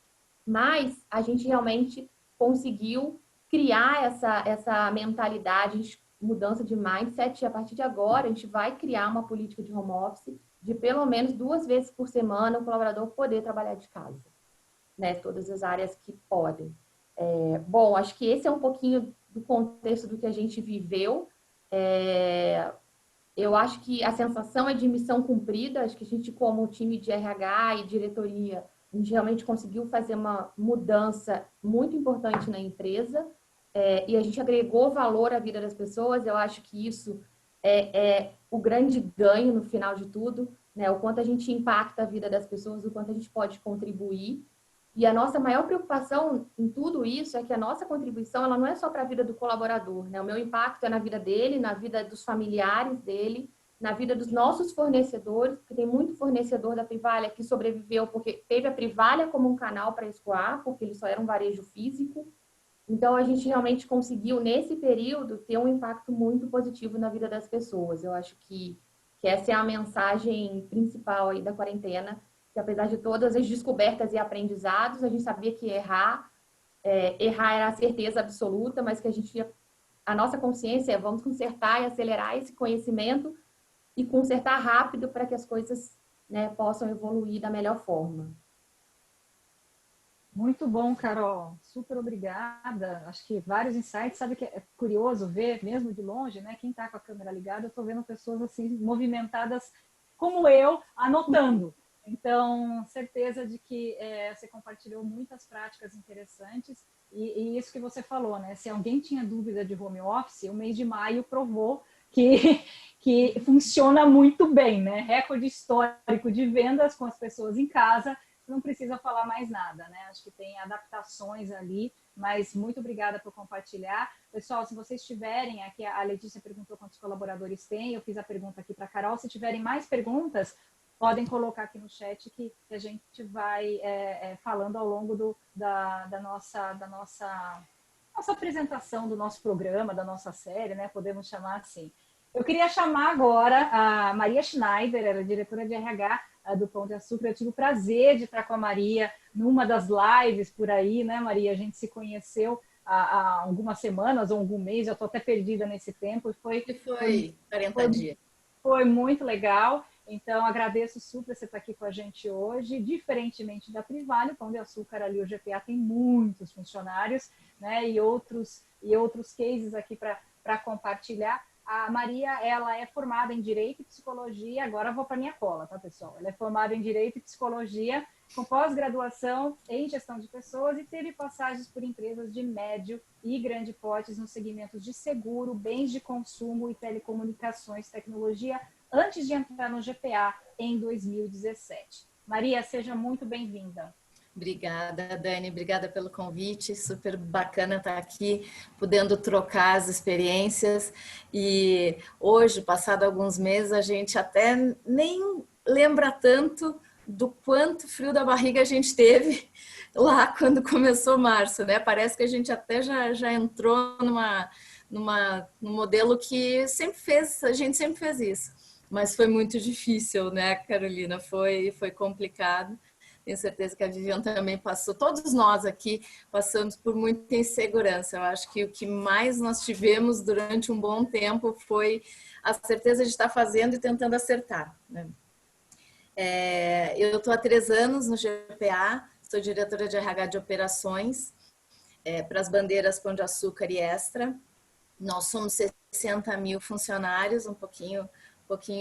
Mas a gente realmente conseguiu criar essa mentalidade, mudança de mindset, e a partir de agora a gente vai criar uma política de home office de pelo menos 2 vezes por semana o colaborador poder trabalhar de casa, né? Todas as áreas que podem. Bom, acho que esse é um pouquinho do contexto do que a gente viveu. Eu acho que a sensação é de missão cumprida, acho que a gente, como time de RH e diretoria, a gente realmente conseguiu fazer uma mudança muito importante na empresa, e a gente agregou valor à vida das pessoas. Eu acho que isso é o grande ganho no final de tudo, né? O quanto a gente impacta a vida das pessoas, o quanto a gente pode contribuir. E a nossa maior preocupação em tudo isso é que a nossa contribuição, ela não é só para a vida do colaborador, né? O meu impacto é na vida dele, na vida dos familiares dele, na vida dos nossos fornecedores, porque tem muito fornecedor da Privalha que sobreviveu porque teve a Privalha como um canal para escoar, porque ele só era um varejo físico. Então, a gente realmente conseguiu, nesse período, ter um impacto muito positivo na vida das pessoas. Eu acho que essa é a mensagem principal aí da quarentena, que apesar de todas as descobertas e aprendizados, a gente sabia que errar era a certeza absoluta, mas que a nossa consciência é vamos consertar e acelerar esse conhecimento e consertar rápido para que as coisas, né, possam evoluir da melhor forma.
Muito bom, Carol. Super obrigada. Acho que vários insights. Sabe que é curioso ver, mesmo de longe, né? Quem está com a câmera ligada, eu estou vendo pessoas assim movimentadas como eu, anotando. Então, certeza de que você compartilhou muitas práticas interessantes e isso que você falou, né? Se alguém tinha dúvida de home office, o mês de maio provou que funciona muito bem, né? Recorde histórico de vendas com as pessoas em casa. Não precisa falar mais nada, né? Acho que tem adaptações ali, mas muito obrigada por compartilhar. Pessoal, se vocês tiverem aqui, a Letícia perguntou quantos colaboradores tem, eu fiz a pergunta aqui para a Carol. Se tiverem mais perguntas, podem colocar aqui no chat que a gente vai falando ao longo da nossa apresentação, do nosso programa, da nossa série, né? Podemos chamar assim. Eu queria chamar agora a Maria Schneider, ela é diretora de RH do Pão de Açúcar. Eu tive o prazer de estar com a Maria numa das lives por aí, né, Maria? A gente se conheceu há algumas semanas ou algum mês, eu estou até perdida nesse tempo. Foi
40 dias.
Foi muito legal. Então, agradeço super você estar aqui com a gente hoje. Diferentemente da Privalha, o Pão de Açúcar ali, o GPA tem muitos funcionários, né, e outros cases aqui para compartilhar. A Maria, ela é formada em Direito e Psicologia, agora eu vou para minha cola, tá, pessoal? Ela é formada em Direito e Psicologia, com pós-graduação em Gestão de Pessoas e teve passagens por empresas de médio e grande porte nos segmentos de seguro, bens de consumo e telecomunicações, tecnologia, antes de entrar no GPA em 2017. Maria, seja muito bem-vinda.
Obrigada, Dani, obrigada pelo convite, super bacana estar aqui, podendo trocar as experiências. E hoje, passado alguns meses, a gente até nem lembra tanto do quanto frio da barriga a gente teve lá quando começou março, né? Parece que a gente até já entrou num modelo que sempre fez, a gente sempre fez isso. Mas foi muito difícil, né, Carolina? Foi complicado. Tenho certeza que a Vivian também passou. Todos nós aqui passamos por muita insegurança. Eu acho que o que mais nós tivemos durante um bom tempo foi a certeza de estar fazendo e tentando acertar, né? Eu estou há 3 anos no GPA, sou diretora de RH de operações para as bandeiras Pão de Açúcar e Extra. Nós somos 60 mil funcionários, um pouquinho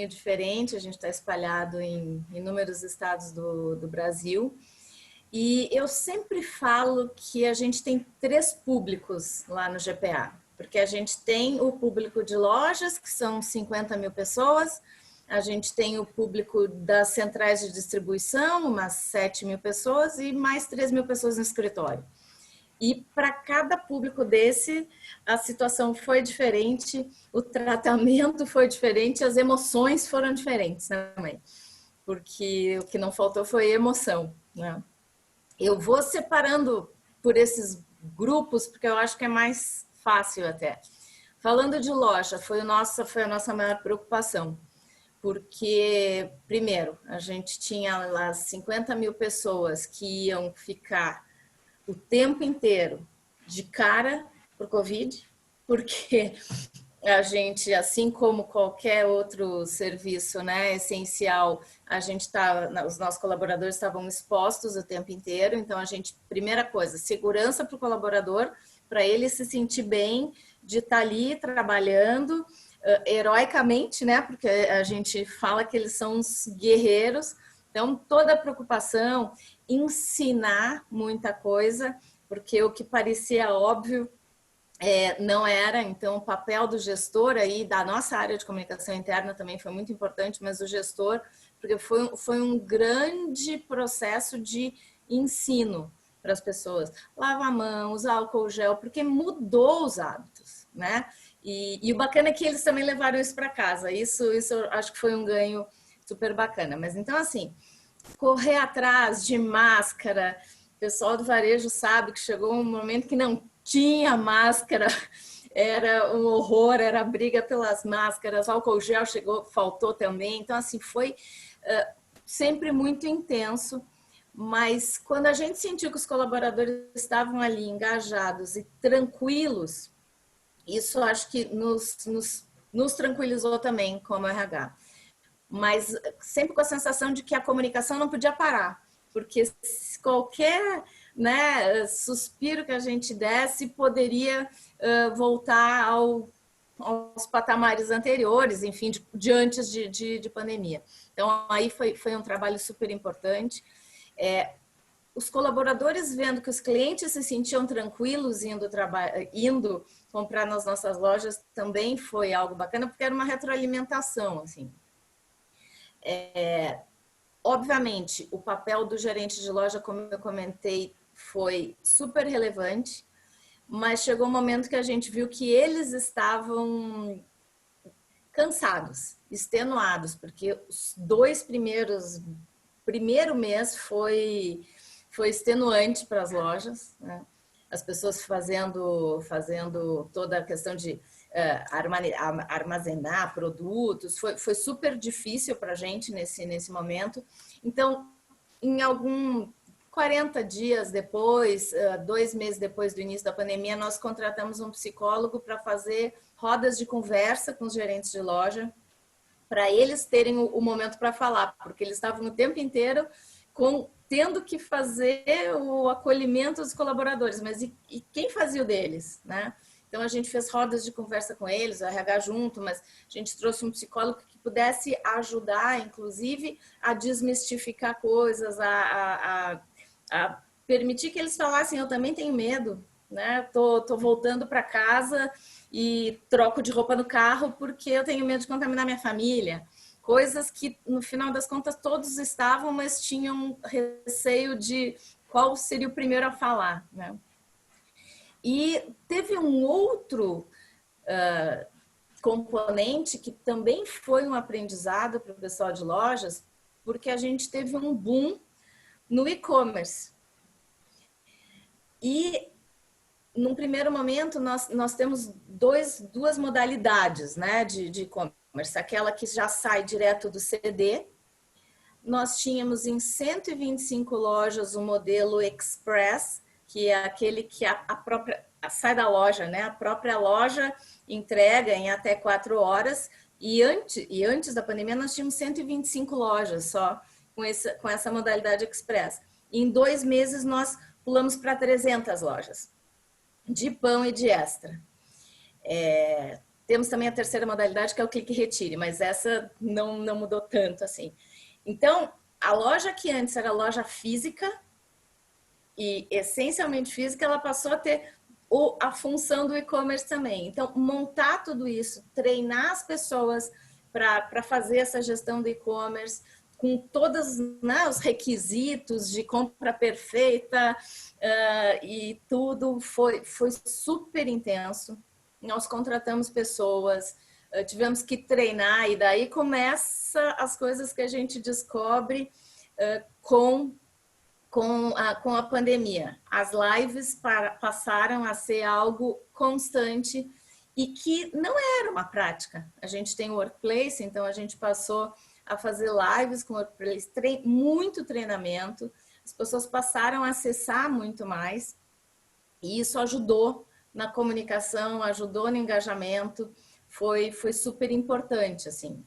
diferente, a gente está espalhado em inúmeros estados do Brasil. E eu sempre falo que a gente tem 3 públicos lá no GPA, porque a gente tem o público de lojas, que são 50 mil pessoas, a gente tem o público das centrais de distribuição, umas 7 mil pessoas, e mais 3 mil pessoas no escritório. E para cada público desse, a situação foi diferente, o tratamento foi diferente, as emoções foram diferentes também. Porque o que não faltou foi emoção, né? Eu vou separando por esses grupos, porque eu acho que é mais fácil até. Falando de loja, foi a nossa maior preocupação. Porque, primeiro, a gente tinha lá 50 mil pessoas que iam ficar o tempo inteiro de cara para o Covid, porque a gente, assim como qualquer outro serviço, né, essencial, os nossos colaboradores estavam expostos o tempo inteiro. Então, primeira coisa, segurança para o colaborador, para ele se sentir bem de estar ali trabalhando heroicamente, né, porque a gente fala que eles são uns guerreiros. Então, toda a preocupação, ensinar muita coisa, porque o que parecia óbvio não era. Então, o papel do gestor aí, da nossa área de comunicação interna também foi muito importante, mas o gestor, porque foi um grande processo de ensino para as pessoas. Lavar a mão, usar álcool gel, porque mudou os hábitos, né? E o bacana é que eles também levaram isso para casa. Isso eu acho que foi um ganho super bacana. Mas então, assim, correr atrás de máscara, o pessoal do varejo sabe que chegou um momento que não tinha máscara, era um horror, era briga pelas máscaras, álcool gel faltou também. Então, assim, foi sempre muito intenso. Mas quando a gente sentiu que os colaboradores estavam ali engajados e tranquilos, isso acho que nos tranquilizou também como RH. Mas sempre com a sensação de que a comunicação não podia parar, porque qualquer, né, suspiro que a gente desse poderia voltar aos patamares anteriores, enfim, de antes de pandemia. Então, aí foi um trabalho super importante. Os colaboradores vendo que os clientes se sentiam tranquilos indo comprar nas nossas lojas também foi algo bacana, porque era uma retroalimentação, assim. Obviamente, o papel do gerente de loja, como eu comentei, foi super relevante, mas chegou um momento que a gente viu que eles estavam cansados, extenuados, porque os 2 primeiro mês foi extenuante para as lojas, né? As pessoas fazendo toda a questão de armazenar produtos, foi super difícil para a gente nesse momento. Então, em 40 dias depois, 2 meses depois do início da pandemia, nós contratamos um psicólogo para fazer rodas de conversa com os gerentes de loja, para eles terem o momento para falar, porque eles estavam o tempo inteiro tendo que fazer o acolhimento dos colaboradores, mas e quem fazia o deles, né? Então, a gente fez rodas de conversa com eles, o RH junto, mas a gente trouxe um psicólogo que pudesse ajudar, inclusive, a desmistificar coisas, a permitir que eles falassem, eu também tenho medo, né? Tô voltando para casa e troco de roupa no carro porque eu tenho medo de contaminar minha família. Coisas que, no final das contas, todos estavam, mas tinham receio de qual seria o primeiro a falar, né? E teve um outro componente que também foi um aprendizado para o pessoal de lojas, porque a gente teve um boom no e-commerce. E, num primeiro momento, nós temos duas modalidades, né, de e-commerce. Aquela que já sai direto do CD. Nós tínhamos em 125 lojas o modelo Express, que é aquele que sai da loja, né? A própria loja entrega em até 4 horas. E antes da pandemia, nós tínhamos 125 lojas só com essa modalidade Express. E em 2 meses, nós pulamos para 300 lojas de pão e de extra. Temos também a terceira modalidade, que é o clique e retire, mas essa não mudou tanto assim. Então, a loja que antes era loja física, e essencialmente física, ela passou a ter a função do e-commerce também. Então, montar tudo isso, treinar as pessoas para fazer essa gestão do e-commerce, com todos, né, os requisitos de compra perfeita e tudo, foi super intenso. Nós contratamos pessoas, tivemos que treinar, e daí começa as coisas que a gente descobre com a pandemia. As lives passaram a ser algo constante e que não era uma prática. A gente tem o Workplace, então a gente passou a fazer lives com o Workplace, muito treinamento, as pessoas passaram a acessar muito mais, e isso ajudou na comunicação, ajudou no engajamento, foi super importante, assim.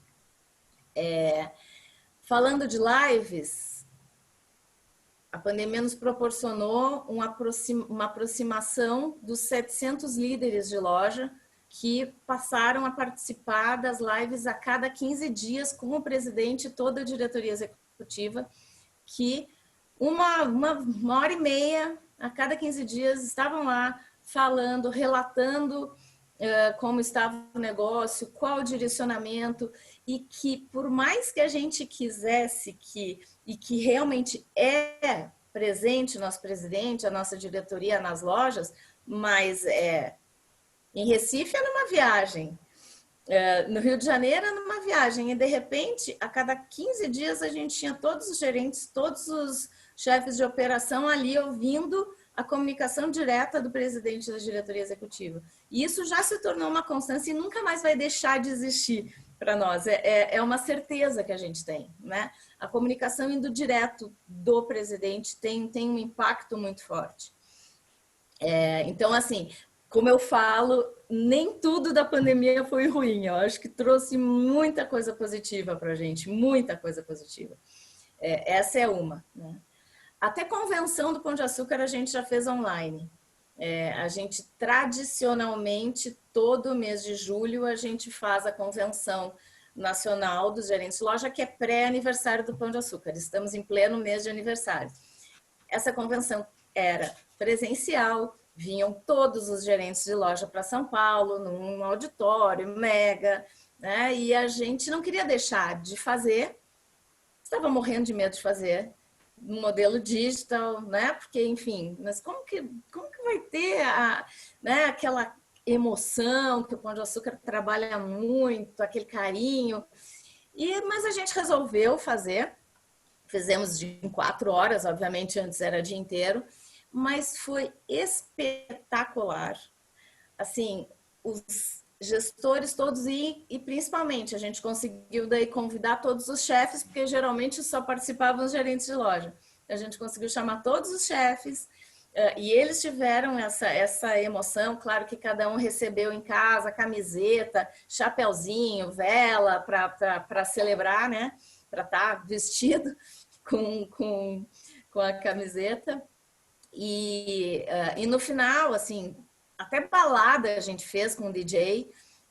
Falando de lives, a pandemia nos proporcionou uma aproximação dos 700 líderes de loja que passaram a participar das lives a cada 15 dias com o presidente e toda a diretoria executiva, que uma hora e meia a cada 15 dias estavam lá falando, relatando como estava o negócio, qual o direcionamento, e que por mais que a gente quisesse e que realmente é presente o nosso presidente, a nossa diretoria nas lojas, mas em Recife é numa viagem, no Rio de Janeiro é numa viagem, e de repente, a cada 15 dias a gente tinha todos os gerentes, todos os chefes de operação ali ouvindo a comunicação direta do presidente da diretoria executiva. E isso já se tornou uma constância e nunca mais vai deixar de existir para nós. É uma certeza que a gente tem, né? A comunicação indo direto do presidente tem um impacto muito forte. Então, assim, como eu falo, nem tudo da pandemia foi ruim. Eu acho que trouxe muita coisa positiva para a gente, muita coisa positiva. Essa é uma, né? Até convenção do Pão de Açúcar a gente já fez online. A gente, tradicionalmente, todo mês de julho, a gente faz a convenção nacional dos gerentes de loja, que é pré-aniversário do Pão de Açúcar. Estamos em pleno mês de aniversário. Essa convenção era presencial, vinham todos os gerentes de loja para São Paulo, num auditório mega, né? E a gente não queria deixar de fazer, estava morrendo de medo de fazer, no modelo digital, né? Porque, enfim, mas como que vai ter né, aquela emoção que o Pão de Açúcar trabalha muito, aquele carinho? Mas a gente resolveu fazer, fizemos em 4 horas, obviamente antes era dia inteiro, mas foi espetacular. Assim, os gestores todos e principalmente a gente conseguiu daí convidar todos os chefes, porque geralmente só participavam os gerentes de loja. A gente conseguiu chamar todos os chefes e eles tiveram essa emoção. Claro que cada um recebeu em casa camiseta, chapeuzinho, vela para celebrar, né? Para estar vestido com a camiseta. E no final, assim, até balada a gente fez com o DJ,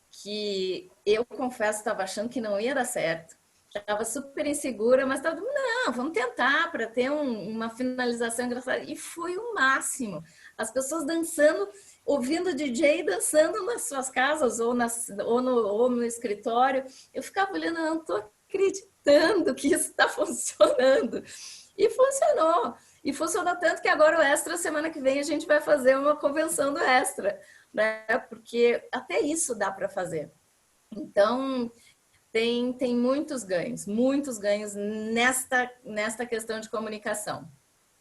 que eu confesso estava achando que não ia dar certo. Estava super insegura, mas estava, não, vamos tentar para ter uma finalização engraçada. E foi o máximo. As pessoas dançando, ouvindo o DJ dançando nas suas casas ou no escritório. Eu ficava olhando, não estou acreditando que isso está funcionando. E funcionou. E funcionou tanto que agora o Extra, semana que vem, a gente vai fazer uma convenção do Extra, né? Porque até isso dá para fazer. Então, tem muitos ganhos nesta questão de comunicação.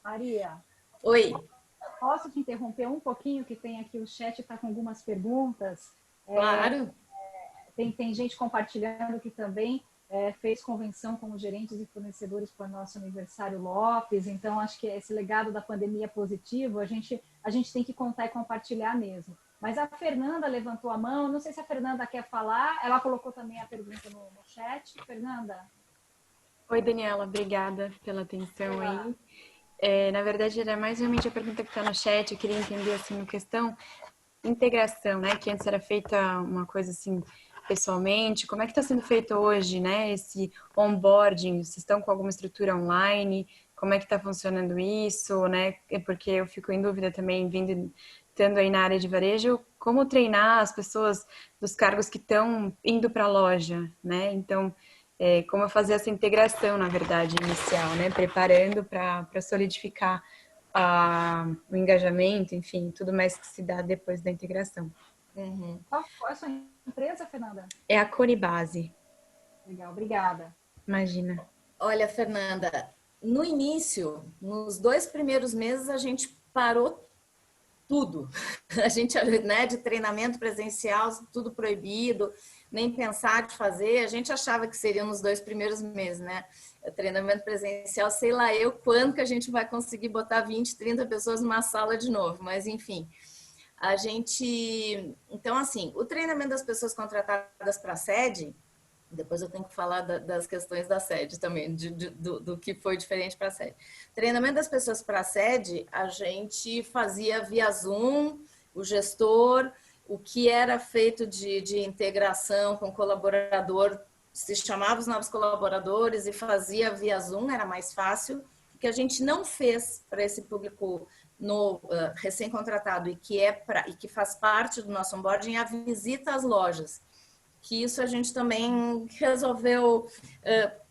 Maria,
Oi.
posso te interromper um pouquinho, que tem aqui o chat, está com algumas perguntas.
Claro.
Tem gente compartilhando que também fez convenção com os gerentes e fornecedores para o nosso aniversário Lopes, então acho que esse legado da pandemia é positivo, a gente tem que contar e compartilhar mesmo. Mas a Fernanda levantou a mão, não sei se a Fernanda quer falar, ela colocou também a pergunta no chat. Fernanda?
Oi, Daniela, obrigada pela atenção aí. Na verdade, era mais realmente a pergunta que está no chat, eu queria entender, assim, uma questão integração, né, que antes era feita uma coisa, assim, pessoalmente, como é que está sendo feito hoje, né, esse onboarding, vocês estão com alguma estrutura online, como é que está funcionando isso, né, porque eu fico em dúvida também, estando aí na área de varejo, como treinar as pessoas dos cargos que estão indo para a loja, né, então, como fazer essa integração, na verdade, inicial, né, preparando para solidificar o engajamento, enfim, tudo mais que se dá depois da integração.
Uhum.
Qual é a sua empresa, Fernanda?
É a Conibase.
Legal, obrigada.
Imagina.
Olha, Fernanda, no início, nos 2 primeiros meses, a gente parou tudo. A gente, né, de treinamento presencial, tudo proibido, nem pensar de fazer. A gente achava que seria nos 2 primeiros meses, né? Treinamento presencial, sei lá eu quando que a gente vai conseguir botar 20, 30 pessoas numa sala de novo, mas enfim. A gente... Então, assim, o treinamento das pessoas contratadas para a sede, depois eu tenho que falar das questões da sede também, do que foi diferente para a sede. Treinamento das pessoas para a sede, a gente fazia via Zoom, o gestor, o que era feito de integração com colaborador, se chamava os novos colaboradores e fazia via Zoom, era mais fácil. O que a gente não fez para esse público recém-contratado e que faz parte do nosso onboarding é a visita às lojas. Que isso a gente também resolveu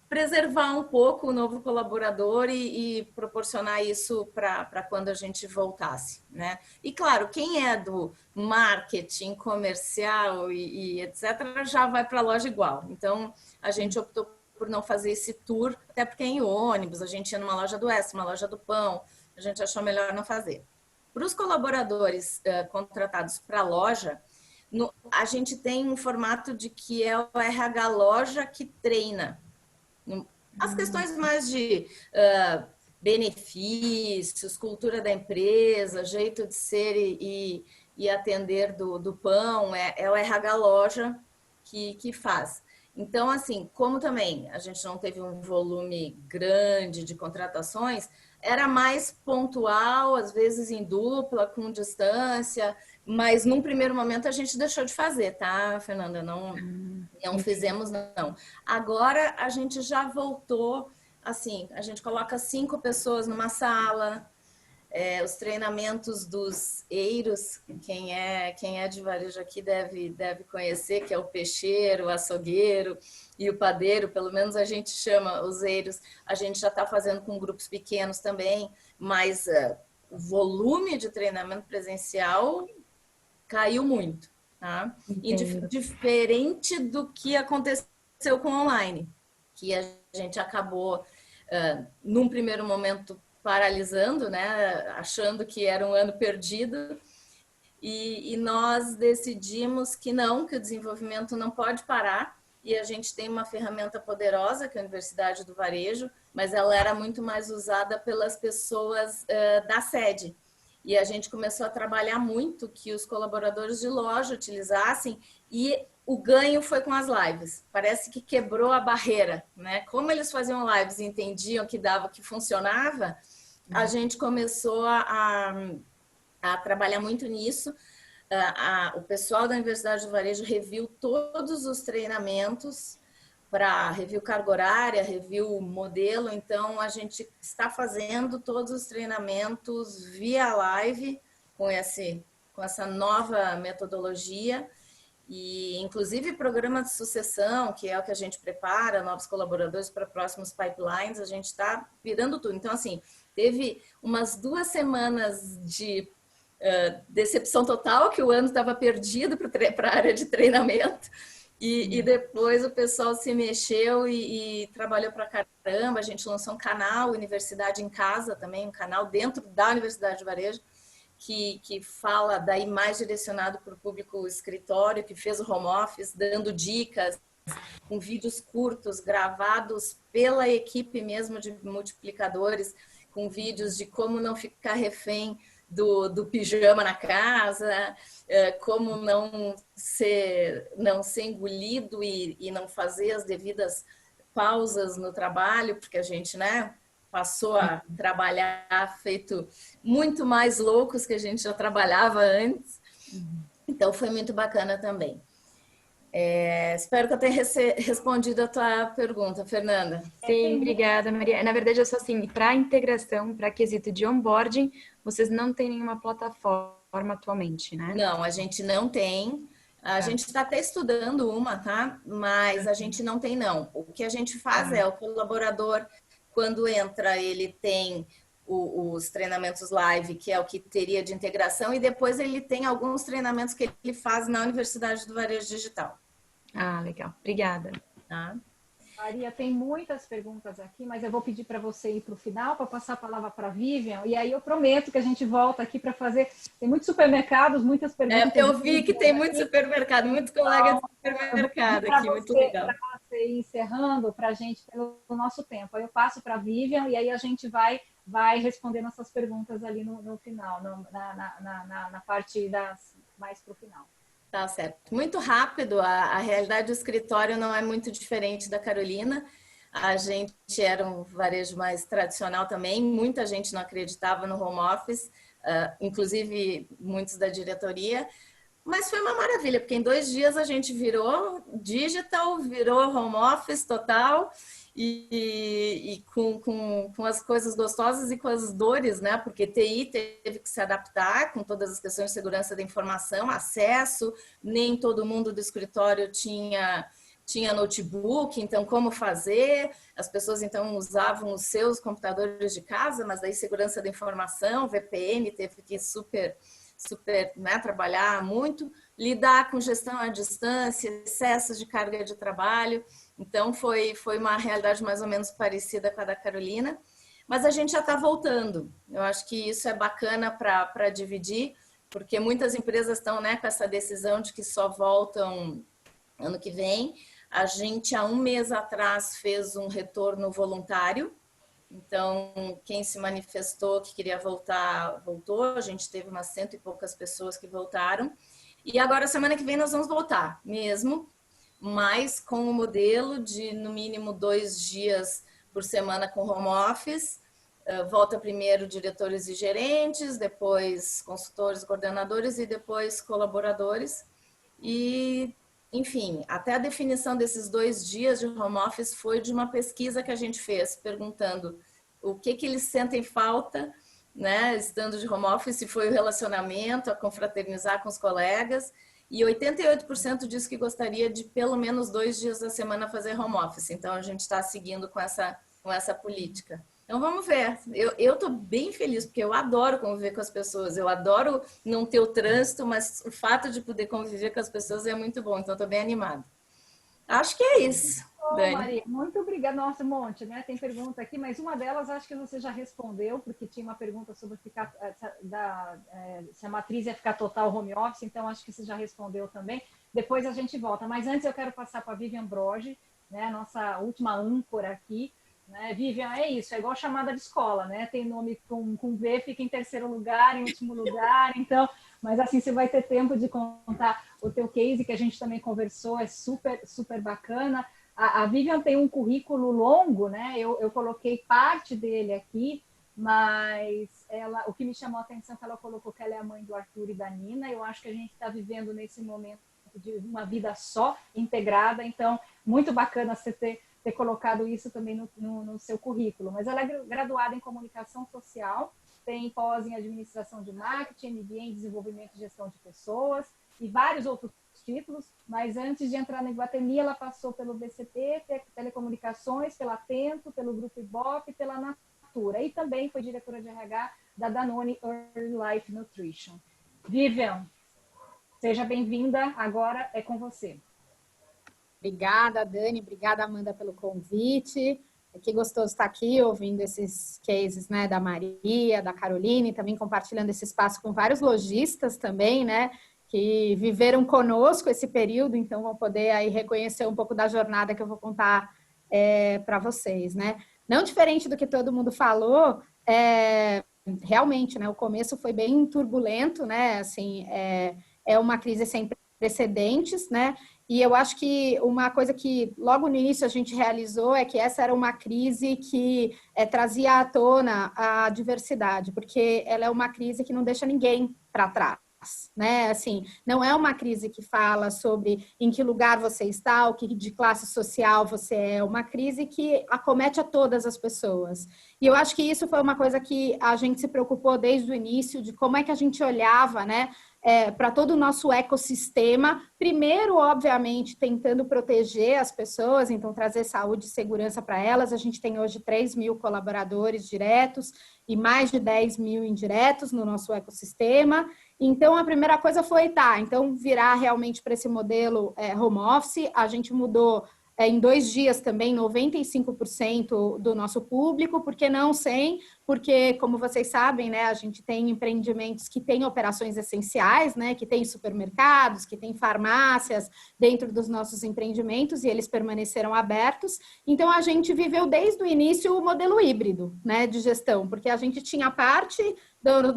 preservar um pouco o novo colaborador e proporcionar isso para quando a gente voltasse, né? E claro, quem é do marketing comercial e etc. já vai para a loja igual. Então, a gente optou por não fazer esse tour, até porque em ônibus, a gente ia numa loja do Extra, uma loja do Pão, a gente achou melhor não fazer. Para os colaboradores contratados para a loja, a gente tem um formato de que é o RH Loja que treina. As questões mais de benefícios, cultura da empresa, jeito de ser e atender do Pão, é o RH Loja que faz. Então, assim, como também a gente não teve um volume grande de contratações, era mais pontual, às vezes em dupla, com distância, mas num primeiro momento a gente deixou de fazer, tá, Fernanda? Não fizemos, não. Agora a gente já voltou, assim, a gente coloca 5 pessoas numa sala, os treinamentos dos eiros, quem é de varejo aqui deve conhecer, que é o peixeiro, o açougueiro e o padeiro, pelo menos a gente chama os eiros, a gente já está fazendo com grupos pequenos também, mas o volume de treinamento presencial caiu muito, tá? E diferente do que aconteceu com online, que a gente acabou, num primeiro momento, paralisando, né? Achando que era um ano perdido, e nós decidimos que não, que o desenvolvimento não pode parar, e a gente tem uma ferramenta poderosa, que é a Universidade do Varejo, mas ela era muito mais usada pelas pessoas da sede. E a gente começou a trabalhar muito que os colaboradores de loja utilizassem, e o ganho foi com as lives. Parece que quebrou a barreira, né? Como eles faziam lives e entendiam que dava, que funcionava, a gente começou a trabalhar muito nisso. O pessoal da Universidade do Varejo reviu todos os treinamentos para review carga horária, review modelo. Então, a gente está fazendo todos os treinamentos via live com essa nova metodologia. E, inclusive, programa de sucessão, que é o que a gente prepara, novos colaboradores para próximos pipelines, a gente está virando tudo. Então, assim, teve umas 2 semanas de decepção total, que o ano estava perdido para a área de treinamento. E depois o pessoal se mexeu e trabalhou para caramba. A gente lançou um canal, Universidade em Casa também, um canal dentro da Universidade de Varejo, que fala daí mais direcionado para o público escritório, que fez o home office, dando dicas, com vídeos curtos, gravados pela equipe mesmo de multiplicadores, com vídeos de como não ficar refém do pijama na casa, como não ser engolido e não fazer as devidas pausas no trabalho, porque a gente, né, passou a trabalhar feito muito mais loucos que a gente já trabalhava antes. Então, foi muito bacana também. Espero que eu tenha respondido a tua pergunta, Fernanda.
Sim, obrigada, Maria. Na verdade, eu sou assim, para integração, para quesito de onboarding, vocês não têm nenhuma plataforma atualmente, né?
Não, a gente não tem. A gente está até estudando uma, tá? Mas a gente não tem, não. O que a gente faz é o colaborador, quando entra, ele tem os treinamentos live, que é o que teria de integração, e depois ele tem alguns treinamentos que ele faz na Universidade do Varejo Digital.
Ah, legal. Obrigada.
Tá?
Maria, tem muitas perguntas aqui, mas eu vou pedir para você ir para o final, para passar a palavra para a Vivian, e aí eu prometo que a gente volta aqui para fazer... Tem muitos supermercados, muitas perguntas.
Eu vi que tem muito supermercado, muitos colegas de supermercado aqui, muito legal.
Para você ir encerrando para a gente, pelo nosso tempo. Aí eu passo para a Vivian, e aí a gente vai responder nossas perguntas ali no final, na parte mais para o final.
Tá certo. Muito rápido, a realidade do escritório não é muito diferente da Carolina. A gente era um varejo mais tradicional também, muita gente não acreditava no home office, inclusive muitos da diretoria, mas foi uma maravilha, porque em 2 dias a gente virou digital, virou home office total, e com as coisas gostosas e com as dores, né? Porque TI teve que se adaptar com todas as questões de segurança da informação, acesso, nem todo mundo do escritório tinha notebook, então como fazer? As pessoas então usavam os seus computadores de casa, mas daí segurança da informação, VPN, teve que super, né, trabalhar muito, lidar com gestão à distância, excessos de carga de trabalho. Então, foi uma realidade mais ou menos parecida com a da Carolina, mas a gente já está voltando. Eu acho que isso é bacana para dividir, porque muitas empresas estão, né, com essa decisão de que só voltam ano que vem. A gente, há 1 mês atrás, fez um retorno voluntário. Então, quem se manifestou que queria voltar, voltou. A gente teve umas 100 e poucas pessoas que voltaram. E agora, semana que vem, nós vamos voltar mesmo, mas com o modelo de, no mínimo, 2 dias por semana com home office. Volta primeiro diretores e gerentes, depois consultores, coordenadores e depois colaboradores. E, enfim, até a definição desses 2 dias de home office foi de uma pesquisa que a gente fez, perguntando o que eles sentem falta, né, estando de home office, se foi o relacionamento, a confraternizar com os colegas, e 88% disse que gostaria de pelo menos 2 dias da semana fazer home office. Então, a gente está seguindo com essa política. Então, vamos ver. Eu estou bem feliz, porque eu adoro conviver com as pessoas. Eu adoro não ter o trânsito, mas o fato de poder conviver com as pessoas é muito bom. Então, estou bem animada. Acho que é isso.
Maria, muito obrigada. Nossa, um monte, né? Tem pergunta aqui, mas uma delas acho que você já respondeu, porque tinha uma pergunta sobre se a matriz ia ficar total home office, então acho que você já respondeu também. Depois a gente volta. Mas antes eu quero passar para a Vivian Broge, né? Nossa última âncora aqui. Né? Vivian, é isso, é igual chamada de escola, né? Tem nome com V, fica em 3º lugar, em último lugar, então, mas assim, você vai ter tempo de contar o teu case, que a gente também conversou, é super, super bacana. A Vivian tem um currículo longo, né? Eu coloquei parte dele aqui, mas o que me chamou a atenção é que ela colocou que ela é a mãe do Arthur e da Nina. Eu acho que a gente está vivendo nesse momento de uma vida só, integrada, então, muito bacana você ter colocado isso também no seu currículo. Mas ela é graduada em comunicação social, tem pós em administração de marketing, MBA em desenvolvimento e gestão de pessoas e vários outros títulos, mas antes de entrar na Iguatemi, ela passou pelo BCP, Telecomunicações, pela Atento, pelo Grupo Ibope, pela Natura, e também foi diretora de RH da Danone Early Life Nutrition. Vivian, seja bem-vinda, agora é com você.
Obrigada, Dani, obrigada, Amanda, pelo convite. Que gostoso estar aqui ouvindo esses cases, né, da Maria, da Caroline, também compartilhando esse espaço com vários lojistas também, né, que viveram conosco esse período, então vão poder aí reconhecer um pouco da jornada que eu vou contar para vocês, né. Não diferente do que todo mundo falou, realmente, né, o começo foi bem turbulento, né, assim, é uma crise sem precedentes, né, e eu acho que uma coisa que logo no início a gente realizou é que essa era uma crise que trazia à tona a diversidade, porque ela é uma crise que não deixa ninguém para trás, né? Assim, não é uma crise que fala sobre em que lugar você está, o que de classe social você é, uma crise que acomete a todas as pessoas. E eu acho que isso foi uma coisa que a gente se preocupou desde o início, de como é que a gente olhava, né, para todo o nosso ecossistema, primeiro, obviamente, tentando proteger as pessoas, então trazer saúde e segurança para elas. A gente tem hoje 3 mil colaboradores diretos e mais de 10 mil indiretos no nosso ecossistema. Então, a primeira coisa foi, então virar realmente para esse modelo home office. A gente mudou em 2 dias também 95% do nosso público, por que não 100%? Porque, como vocês sabem, né, a gente tem empreendimentos que têm operações essenciais, né, que tem supermercados, que tem farmácias dentro dos nossos empreendimentos e eles permaneceram abertos. Então, a gente viveu desde o início o modelo híbrido, né, de gestão, porque a gente tinha parte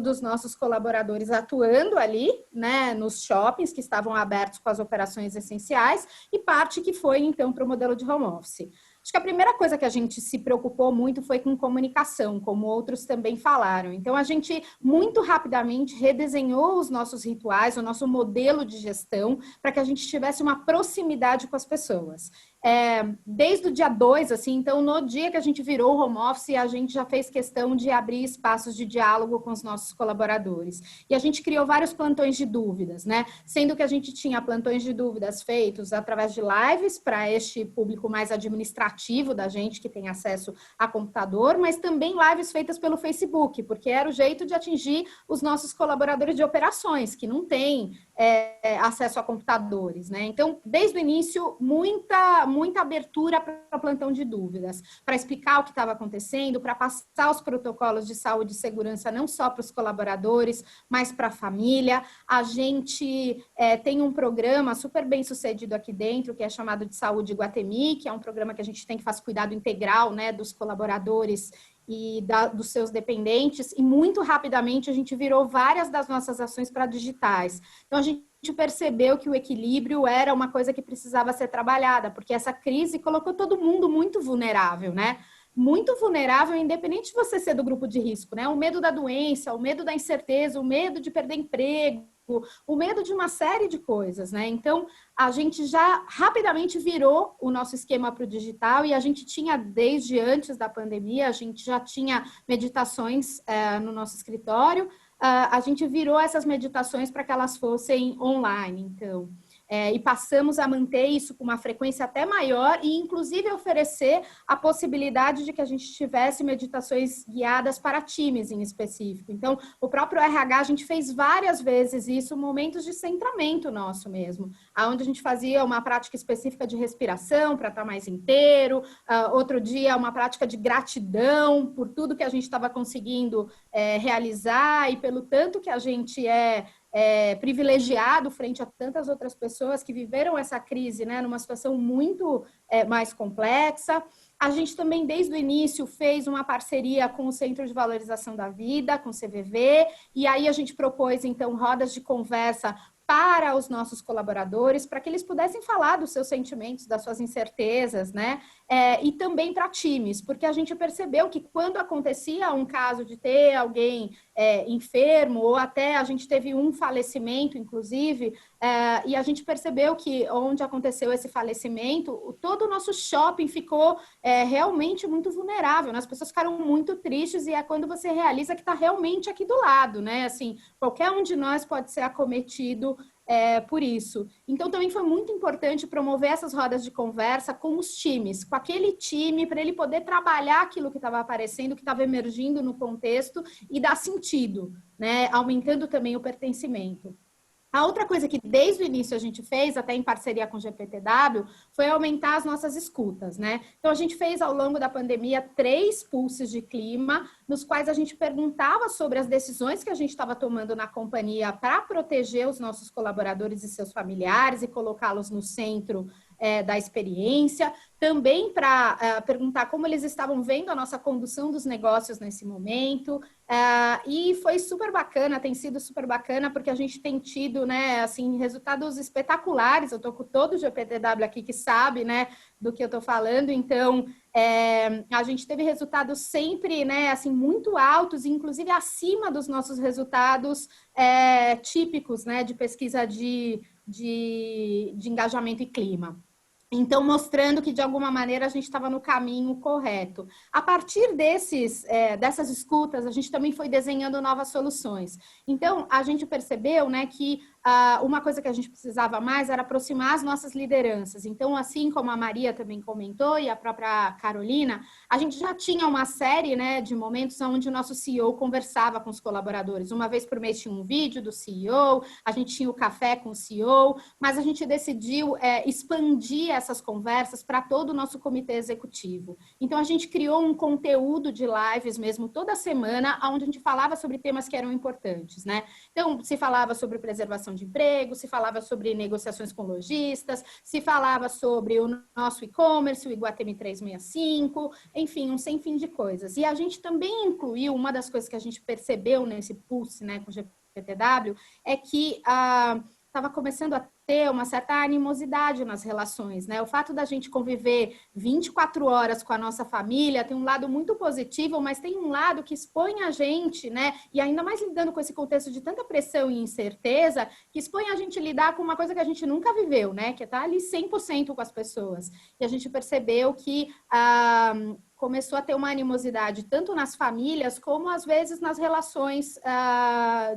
dos nossos colaboradores atuando ali, né, nos shoppings que estavam abertos com as operações essenciais e parte que foi, então, para o modelo de home office. Acho que a primeira coisa que a gente se preocupou muito foi com comunicação, como outros também falaram. Então, a gente muito rapidamente redesenhou os nossos rituais, o nosso modelo de gestão, para que a gente tivesse uma proximidade com as pessoas. Desde o dia 2, assim, então, no dia que a gente virou home office, a gente já fez questão de abrir espaços de diálogo com os nossos colaboradores. E a gente criou vários plantões de dúvidas, né? Sendo que a gente tinha plantões de dúvidas feitos através de lives para este público mais administrativo da gente, que tem acesso a computador, mas também lives feitas pelo Facebook, porque era o jeito de atingir os nossos colaboradores de operações, que não têm acesso a computadores, né? Então, desde o início, muita abertura para plantão de dúvidas, para explicar o que estava acontecendo, para passar os protocolos de saúde e segurança não só para os colaboradores, mas para a família. A gente tem um programa super bem sucedido aqui dentro, que é chamado de Saúde Iguatemi, que é um programa que a gente tem que fazer cuidado integral, né, dos colaboradores e dos seus dependentes, e muito rapidamente a gente virou várias das nossas ações para digitais. Então, a gente percebeu que o equilíbrio era uma coisa que precisava ser trabalhada, porque essa crise colocou todo mundo muito vulnerável, né? Muito vulnerável, independente de você ser do grupo de risco, né? O medo da doença, o medo da incerteza, o medo de perder emprego, o medo de uma série de coisas, né? Então, a gente já rapidamente virou o nosso esquema para o digital e a gente tinha, desde antes da pandemia, a gente já tinha meditações no nosso escritório, a gente virou essas meditações para que elas fossem online, então. E passamos a manter isso com uma frequência até maior e, inclusive, oferecer a possibilidade de que a gente tivesse meditações guiadas para times em específico. Então, o próprio RH, a gente fez várias vezes isso, momentos de centramento nosso mesmo, onde a gente fazia uma prática específica de respiração para estar mais inteiro, outro dia uma prática de gratidão por tudo que a gente estava conseguindo realizar e pelo tanto que a gente privilegiado frente a tantas outras pessoas que viveram essa crise, né, numa situação muito mais complexa. A gente também, desde o início, fez uma parceria com o Centro de Valorização da Vida, com o CVV, e aí a gente propôs, então, rodas de conversa para os nossos colaboradores, para que eles pudessem falar dos seus sentimentos, das suas incertezas, né? E também para times, porque a gente percebeu que quando acontecia um caso de ter alguém enfermo, ou até a gente teve um falecimento, inclusive, e a gente percebeu que onde aconteceu esse falecimento, todo o nosso shopping ficou realmente muito vulnerável, né? As pessoas ficaram muito tristes e é quando você realiza que está realmente aqui do lado, né? Assim, qualquer um de nós pode ser acometido por isso. Então, também foi muito importante promover essas rodas de conversa com os times, com aquele time, para ele poder trabalhar aquilo que estava aparecendo, que estava emergindo no contexto e dar sentido, né? Aumentando também o pertencimento. A outra coisa que desde o início a gente fez, até em parceria com o GPTW, foi aumentar as nossas escutas, né? Então, a gente fez ao longo da pandemia 3 pulses de clima, nos quais a gente perguntava sobre as decisões que a gente estava tomando na companhia para proteger os nossos colaboradores e seus familiares e colocá-los no centro da experiência, também para perguntar como eles estavam vendo a nossa condução dos negócios nesse momento, e foi super bacana, tem sido super bacana, porque a gente tem tido, né, assim, resultados espetaculares. Eu estou com todo o GPTW aqui que sabe, né, do que eu estou falando, então a gente teve resultados sempre, né, assim, muito altos, inclusive acima dos nossos resultados típicos, né, de pesquisa de engajamento e clima. Então, mostrando que, de alguma maneira, a gente estava no caminho correto. A partir dessas escutas, a gente também foi desenhando novas soluções. Então, a gente percebeu, né, que uma coisa que a gente precisava mais era aproximar as nossas lideranças. Então, assim como a Maria também comentou e a própria Carolina, a gente já tinha uma série, né, de momentos onde o nosso CEO conversava com os colaboradores. Uma vez por mês tinha um vídeo do CEO, a gente tinha o café com o CEO, mas a gente decidiu expandir essas conversas para todo o nosso comitê executivo. Então, a gente criou um conteúdo de lives mesmo toda semana, onde a gente falava sobre temas que eram importantes, né? Então, se falava sobre preservação de emprego, se falava sobre negociações com lojistas, se falava sobre o nosso e-commerce, o Iguatemi 365, enfim, um sem fim de coisas. E a gente também incluiu, uma das coisas que a gente percebeu nesse pulse, né, com o GPTW, é que estava começando a ter uma certa animosidade nas relações, né? O fato da gente conviver 24 horas com a nossa família tem um lado muito positivo, mas tem um lado que expõe a gente, né? E ainda mais lidando com esse contexto de tanta pressão e incerteza, que expõe a gente a lidar com uma coisa que a gente nunca viveu, né? Que é estar ali 100% com as pessoas. E a gente percebeu que começou a ter uma animosidade tanto nas famílias como às vezes nas relações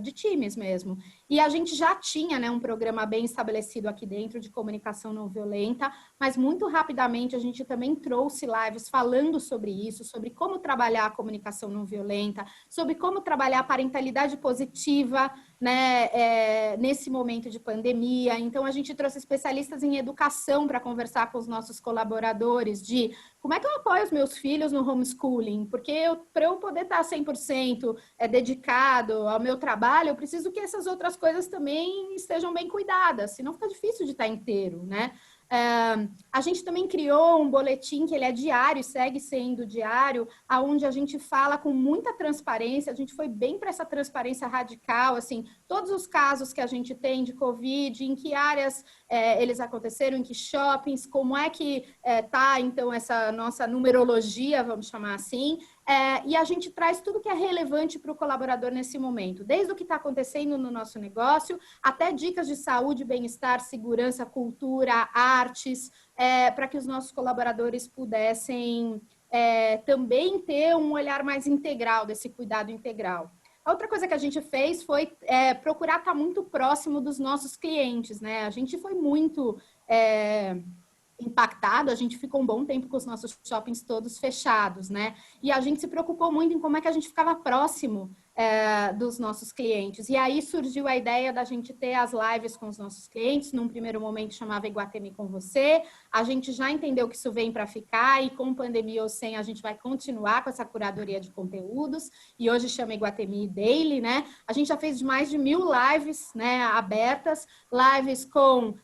de times mesmo. E a gente já tinha, né, um programa bem estabelecido aqui dentro de comunicação não violenta, mas muito rapidamente a gente também trouxe lives falando sobre isso, sobre como trabalhar a comunicação não violenta, sobre como trabalhar a parentalidade positiva, né, nesse momento de pandemia. Então, a gente trouxe especialistas em educação para conversar com os nossos colaboradores de como é que eu apoio os meus filhos no homeschooling, porque para eu poder estar 100% dedicado ao meu trabalho, eu preciso que essas outras coisas também estejam bem cuidadas, senão fica difícil de estar inteiro, né? A gente também criou um boletim que ele é diário, segue sendo diário, onde a gente fala com muita transparência. A gente foi bem para essa transparência radical, assim, todos os casos que a gente tem de Covid, em que áreas eles aconteceram, em que shoppings, como é que tá, então, essa nossa numerologia, vamos chamar assim, e a gente traz tudo que é relevante para o colaborador nesse momento, desde o que está acontecendo no nosso negócio, até dicas de saúde, bem-estar, segurança, cultura, artes, para que os nossos colaboradores pudessem também ter um olhar mais integral, desse cuidado integral. A outra coisa que a gente fez foi procurar estar muito próximo dos nossos clientes, né? A gente foi muito impactado, a gente ficou um bom tempo com os nossos shoppings todos fechados, né? E a gente se preocupou muito em como é que a gente ficava próximo dos nossos clientes. E aí surgiu a ideia da gente ter as lives com os nossos clientes. Num primeiro momento chamava Iguatemi com você. A gente já entendeu que isso vem para ficar e com pandemia ou sem a gente vai continuar com essa curadoria de conteúdos. E hoje chama Iguatemi Daily, né? A gente já fez mais de 1000 lives, né, abertas, lives com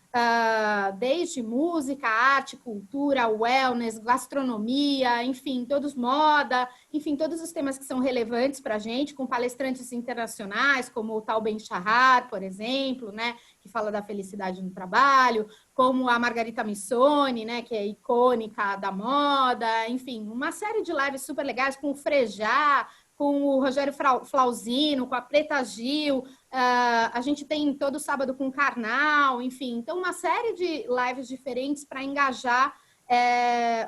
desde música, arte, cultura, wellness, gastronomia, enfim, todos moda, enfim, todos os temas que são relevantes para a gente, com palestrantes internacionais, como o Tal Ben-Shahar, por exemplo, né, que fala da felicidade no trabalho, como a Margarita Missoni, né, que é icônica da moda, enfim, uma série de lives super legais com o Frejá, com o Rogério Flauzino, com a Preta Gil, a gente tem todo sábado com o Karnal, enfim, então uma série de lives diferentes para engajar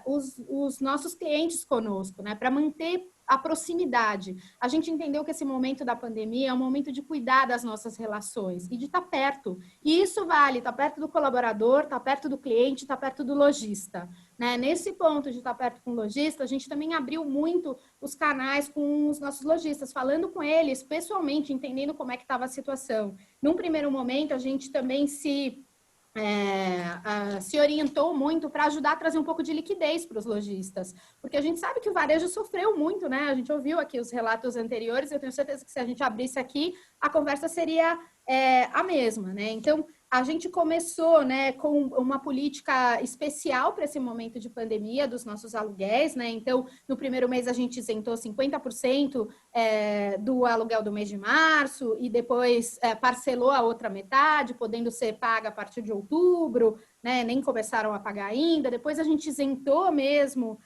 os nossos clientes conosco, né? Para manter a proximidade. A gente entendeu que esse momento da pandemia é um momento de cuidar das nossas relações e de estar perto. E isso vale, estar perto do colaborador, estar perto do cliente, estar perto do lojista, né? Nesse ponto de estar perto com o lojista, a gente também abriu muito os canais com os nossos lojistas, falando com eles pessoalmente, entendendo como é que estava a situação. Num primeiro momento, a gente também se orientou muito para ajudar a trazer um pouco de liquidez para os lojistas, porque a gente sabe que o varejo sofreu muito, né? A gente ouviu aqui os relatos anteriores, eu tenho certeza que se a gente abrisse aqui, a conversa seria a mesma, né? Então, a gente começou, né, com uma política especial para esse momento de pandemia dos nossos aluguéis, né? Então, no primeiro mês a gente isentou 50% do aluguel do mês de março e depois parcelou a outra metade, podendo ser paga a partir de outubro, né? Nem começaram a pagar ainda. Depois a gente isentou mesmo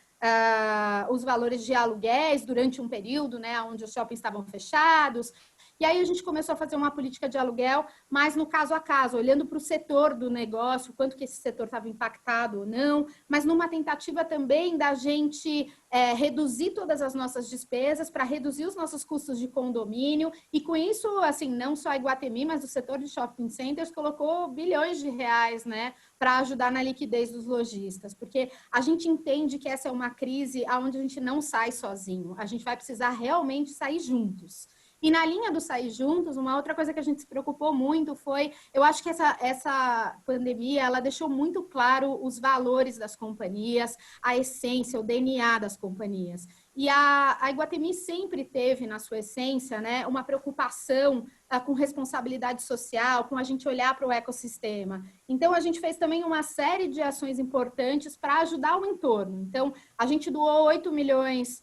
os valores de aluguéis durante um período, né, onde os shoppings estavam fechados. E aí a gente começou a fazer uma política de aluguel, mas no caso a caso, olhando para o setor do negócio, quanto que esse setor estava impactado ou não, mas numa tentativa também da gente reduzir todas as nossas despesas para reduzir os nossos custos de condomínio, e com isso, assim, não só a Iguatemi, mas o setor de shopping centers colocou bilhões de reais, né, para ajudar na liquidez dos lojistas, porque a gente entende que essa é uma crise onde a gente não sai sozinho, a gente vai precisar realmente sair juntos. E na linha do sair juntos, uma outra coisa que a gente se preocupou muito foi, eu acho que essa pandemia, ela deixou muito claro os valores das companhias, a essência, o DNA das companhias. E a Iguatemi sempre teve, na sua essência, né, uma preocupação com responsabilidade social, com a gente olhar para o ecossistema. Então, a gente fez também uma série de ações importantes para ajudar o entorno. Então, a gente doou 8 milhões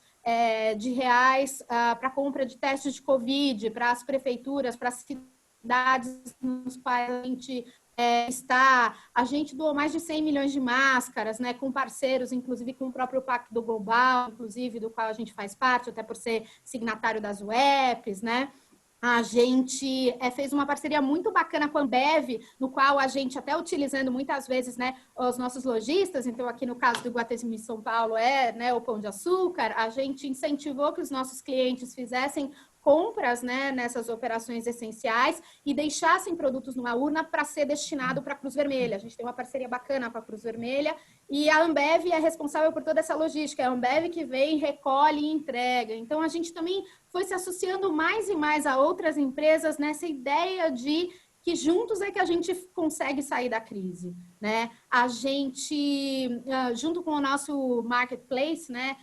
de reais para compra de testes de Covid, para as prefeituras, para as cidades nos quais a gente está. A gente doou mais de 100 milhões de máscaras, né, com parceiros, inclusive com o próprio Pacto do Global, inclusive do qual a gente faz parte, até por ser signatário das UEPs, né? A gente fez uma parceria muito bacana com a Ambev, no qual a gente, até utilizando muitas vezes, né, os nossos lojistas, então aqui no caso do Iguatemi São Paulo né, o Pão de Açúcar, a gente incentivou que os nossos clientes fizessem compras, né, nessas operações essenciais e deixassem produtos numa urna para ser destinado para a Cruz Vermelha. A gente tem uma parceria bacana com a Cruz Vermelha e a Ambev é responsável por toda essa logística. É a Ambev que vem, recolhe e entrega. Então, a gente também foi se associando mais e mais a outras empresas nessa ideia de que juntos é que a gente consegue sair da crise, né? A gente, junto com o nosso marketplace, né,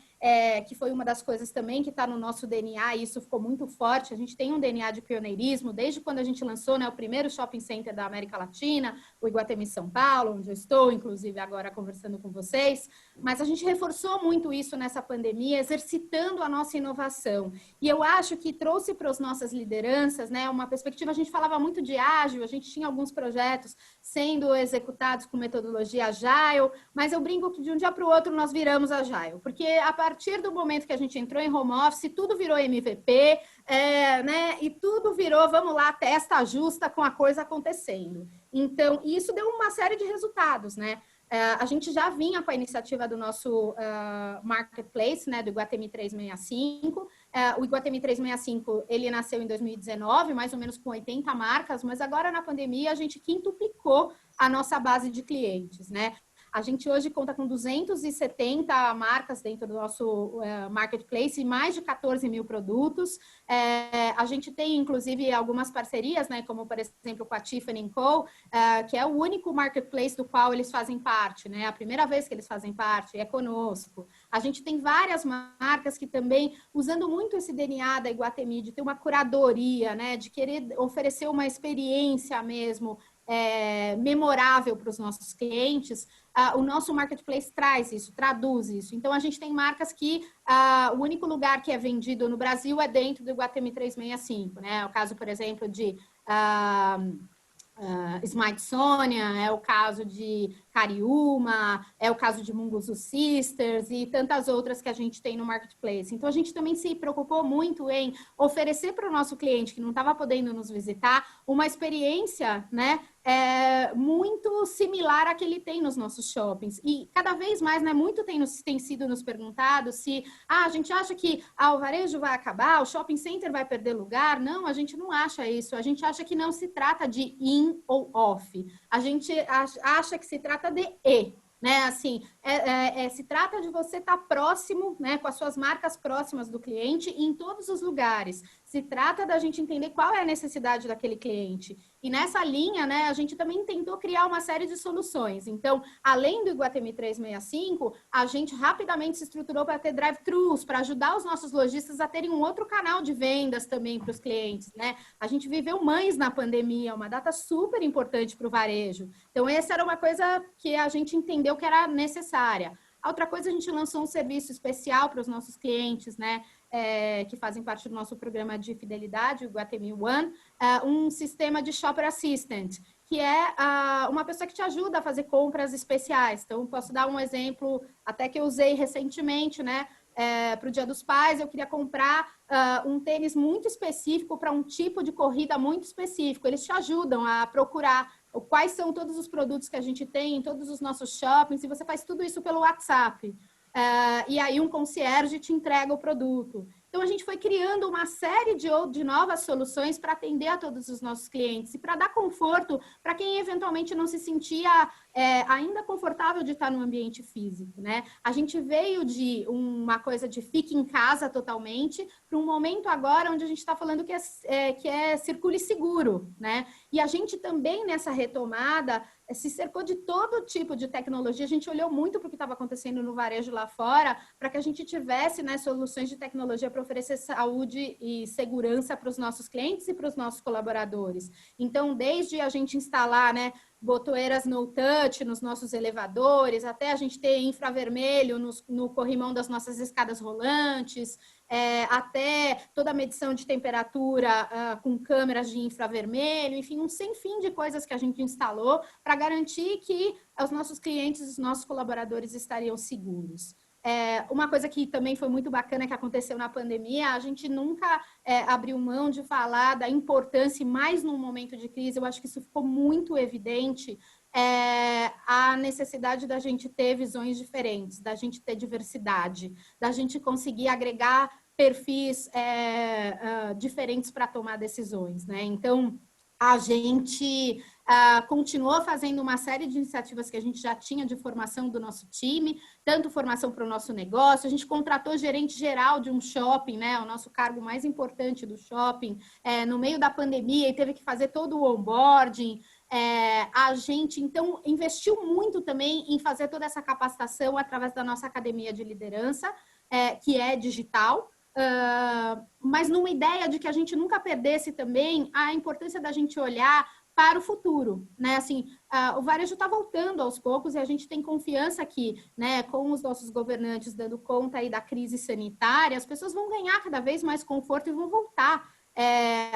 que foi uma das coisas também que está no nosso DNA, e isso ficou muito forte. A gente tem um DNA de pioneirismo, desde quando a gente lançou, né, o primeiro shopping center da América Latina, o Iguatemi São Paulo, onde eu estou, inclusive, agora conversando com vocês. Mas a gente reforçou muito isso nessa pandemia, exercitando a nossa inovação. E eu acho que trouxe para as nossas lideranças, né, uma perspectiva. A gente falava muito de ágil, a gente tinha alguns projetos sendo executados com metodologia Agile, mas eu brinco que de um dia para o outro nós viramos Agile, porque a partir do momento que a gente entrou em home office, tudo virou MVP, né? E tudo virou, vamos lá, testa justa com a coisa acontecendo. Então, isso deu uma série de resultados, né? A gente já vinha com a iniciativa do nosso marketplace, né, do Iguatemi 365. O Iguatemi 365, ele nasceu em 2019, mais ou menos com 80 marcas, mas agora na pandemia a gente quintuplicou a nossa base de clientes, né? A gente hoje conta com 270 marcas dentro do nosso marketplace e mais de 14 mil produtos. A gente tem, inclusive, algumas parcerias, né, como, por exemplo, com a Tiffany & Co., que é o único marketplace do qual eles fazem parte, né? A primeira vez que eles fazem parte é conosco. A gente tem várias marcas que também, usando muito esse DNA da Iguatemi, de ter uma curadoria, né, de querer oferecer uma experiência mesmo memorável para os nossos clientes, o nosso marketplace traz isso, traduz isso. Então, a gente tem marcas que o único lugar que é vendido no Brasil é dentro do Iguatemi 365, né? É o caso, por exemplo, de Smithsonian, é o caso de Cariúma, é o caso de Munguzu Sisters e tantas outras que a gente tem no marketplace. Então, a gente também se preocupou muito em oferecer para o nosso cliente que não estava podendo nos visitar uma experiência, né, muito similar à que ele tem nos nossos shoppings. E cada vez mais, né, muito tem sido nos perguntado se a gente acha que o varejo vai acabar, o shopping center vai perder lugar. Não, a gente não acha isso. A gente acha que não se trata de in ou off. A gente acha que se trata de e. Né, assim, se trata de você estar próximo, né, com as suas marcas próximas do cliente em todos os lugares. Se trata da gente entender qual é a necessidade daquele cliente. E nessa linha, né, a gente também tentou criar uma série de soluções. Então, além do Iguatemi 365, a gente rapidamente se estruturou para ter drive-thrus, para ajudar os nossos lojistas a terem um outro canal de vendas também para os clientes, né? A gente viveu Mães na pandemia, uma data super importante para o varejo. Então, essa era uma coisa que a gente entendeu que era necessária. A outra coisa, a gente lançou um serviço especial para os nossos clientes, né? Que fazem parte do nosso programa de fidelidade, o Iguatemi One, um sistema de Shopper Assistant, que é uma pessoa que te ajuda a fazer compras especiais. Então, posso dar um exemplo, até que eu usei recentemente, né? Para o Dia dos Pais, eu queria comprar um tênis muito específico para um tipo de corrida muito específico. Eles te ajudam a procurar quais são todos os produtos que a gente tem em todos os nossos shoppings, e você faz tudo isso pelo WhatsApp. E aí um concierge te entrega o produto. Então, a gente foi criando uma série de novas soluções para atender a todos os nossos clientes e para dar conforto para quem eventualmente não se sentia ainda confortável de estar no ambiente físico, né? A gente veio de uma coisa de fique em casa totalmente para um momento agora onde a gente está falando que é circule seguro, né? E a gente também, nessa retomada, se cercou de todo tipo de tecnologia. A gente olhou muito para o que estava acontecendo no varejo lá fora, para que a gente tivesse, né, soluções de tecnologia para oferecer saúde e segurança para os nossos clientes e para os nossos colaboradores. Então, desde a gente instalar, né, botoeiras no touch nos nossos elevadores, até a gente ter infravermelho no corrimão das nossas escadas rolantes, até toda a medição de temperatura com câmeras de infravermelho, enfim, um sem fim de coisas que a gente instalou para garantir que os nossos clientes, os nossos colaboradores estariam seguros. Uma coisa que também foi muito bacana que aconteceu na pandemia, a gente nunca abriu mão de falar da importância, e mais num momento de crise, eu acho que isso ficou muito evidente, a necessidade da gente ter visões diferentes, da gente ter diversidade, da gente conseguir agregar perfis diferentes para tomar decisões, né? Então, a gente continuou fazendo uma série de iniciativas que a gente já tinha de formação do nosso time, tanto formação para o nosso negócio, a gente contratou gerente geral de um shopping, né, o nosso cargo mais importante do shopping, no meio da pandemia, e teve que fazer todo o onboarding. A gente, então, investiu muito também em fazer toda essa capacitação através da nossa academia de liderança, que é digital, mas numa ideia de que a gente nunca perdesse também a importância da gente olhar para o futuro, né? Assim, o varejo está voltando aos poucos e a gente tem confiança que, né, com os nossos governantes dando conta aí da crise sanitária, as pessoas vão ganhar cada vez mais conforto e vão voltar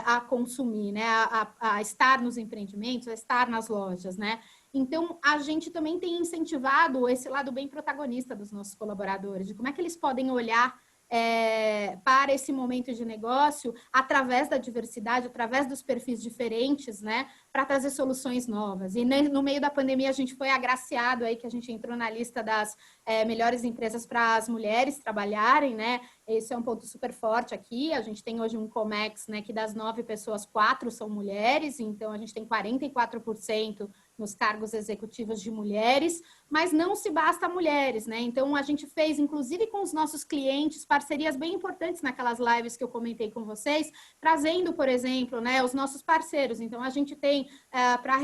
a consumir, né? A estar nos empreendimentos, a estar nas lojas, né? Então, a gente também tem incentivado esse lado bem protagonista dos nossos colaboradores, de como é que eles podem olhar para esse momento de negócio através da diversidade, através dos perfis diferentes, né, para trazer soluções novas. E no meio da pandemia a gente foi agraciado aí que a gente entrou na lista das melhores empresas para as mulheres trabalharem, né? Esse é um ponto super forte aqui. A gente tem hoje um Comex, né, que das 9 pessoas, 4 são mulheres, então a gente tem 44% nos cargos executivos de mulheres, mas não se basta mulheres, né? Então, a gente fez, inclusive com os nossos clientes, parcerias bem importantes naquelas lives que eu comentei com vocês, trazendo, por exemplo, né, os nossos parceiros. Então, a gente tem, para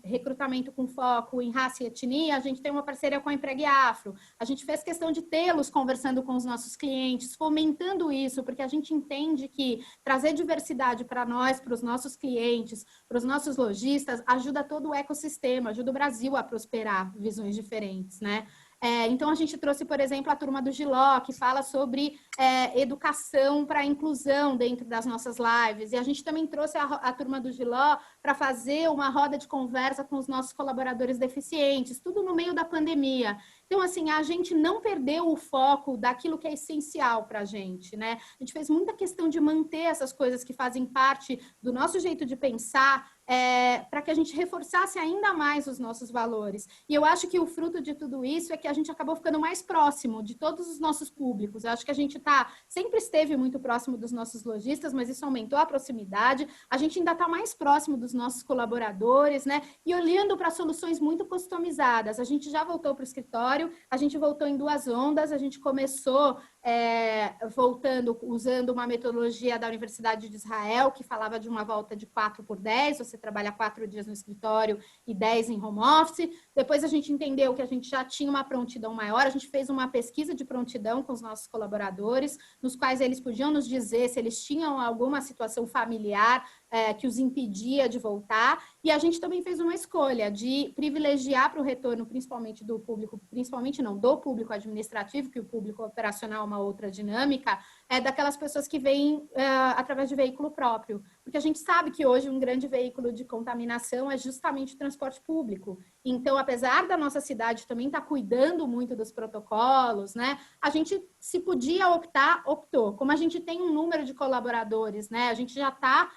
recrutamento com foco em raça e etnia, a gente tem uma parceria com a Empregue Afro. A gente fez questão de tê-los conversando com os nossos clientes, fomentando isso, porque a gente entende que trazer diversidade para nós, para os nossos clientes, para os nossos lojistas, ajuda todo o ecossistema, ajuda o Brasil a prosperar visões diferentes, né? Então, a gente trouxe, por exemplo, a turma do Giló, que fala sobre educação para a inclusão dentro das nossas lives. E a gente também trouxe a turma do Giló para fazer uma roda de conversa com os nossos colaboradores deficientes, tudo no meio da pandemia. Então, assim, a gente não perdeu o foco daquilo que é essencial para a gente, né? A gente fez muita questão de manter essas coisas que fazem parte do nosso jeito de pensar, para que a gente reforçasse ainda mais os nossos valores. E eu acho que o fruto de tudo isso é que a gente acabou ficando mais próximo de todos os nossos públicos. Eu acho que a gente sempre esteve muito próximo dos nossos lojistas, mas isso aumentou a proximidade. A gente ainda está mais próximo dos nossos colaboradores, né? E olhando para soluções muito customizadas. A gente já voltou para o escritório, a gente voltou em 2 ondas, a gente começou voltando, usando uma metodologia da Universidade de Israel, que falava de uma volta de 4x10, você trabalha 4 dias no escritório e 10 em home office. Depois a gente entendeu que a gente já tinha uma prontidão maior, a gente fez uma pesquisa de prontidão com os nossos colaboradores, nos quais eles podiam nos dizer se eles tinham alguma situação familiar que os impedia de voltar, e a gente também fez uma escolha de privilegiar para o retorno, principalmente do público, do público administrativo, que o público operacional é uma outra dinâmica, daquelas pessoas que vêm através de veículo próprio, porque a gente sabe que hoje um grande veículo de contaminação é justamente o transporte público. Então, apesar da nossa cidade também estar cuidando muito dos protocolos, né, a gente, se podia optar, optou. Como a gente tem um número de colaboradores, né, a gente já está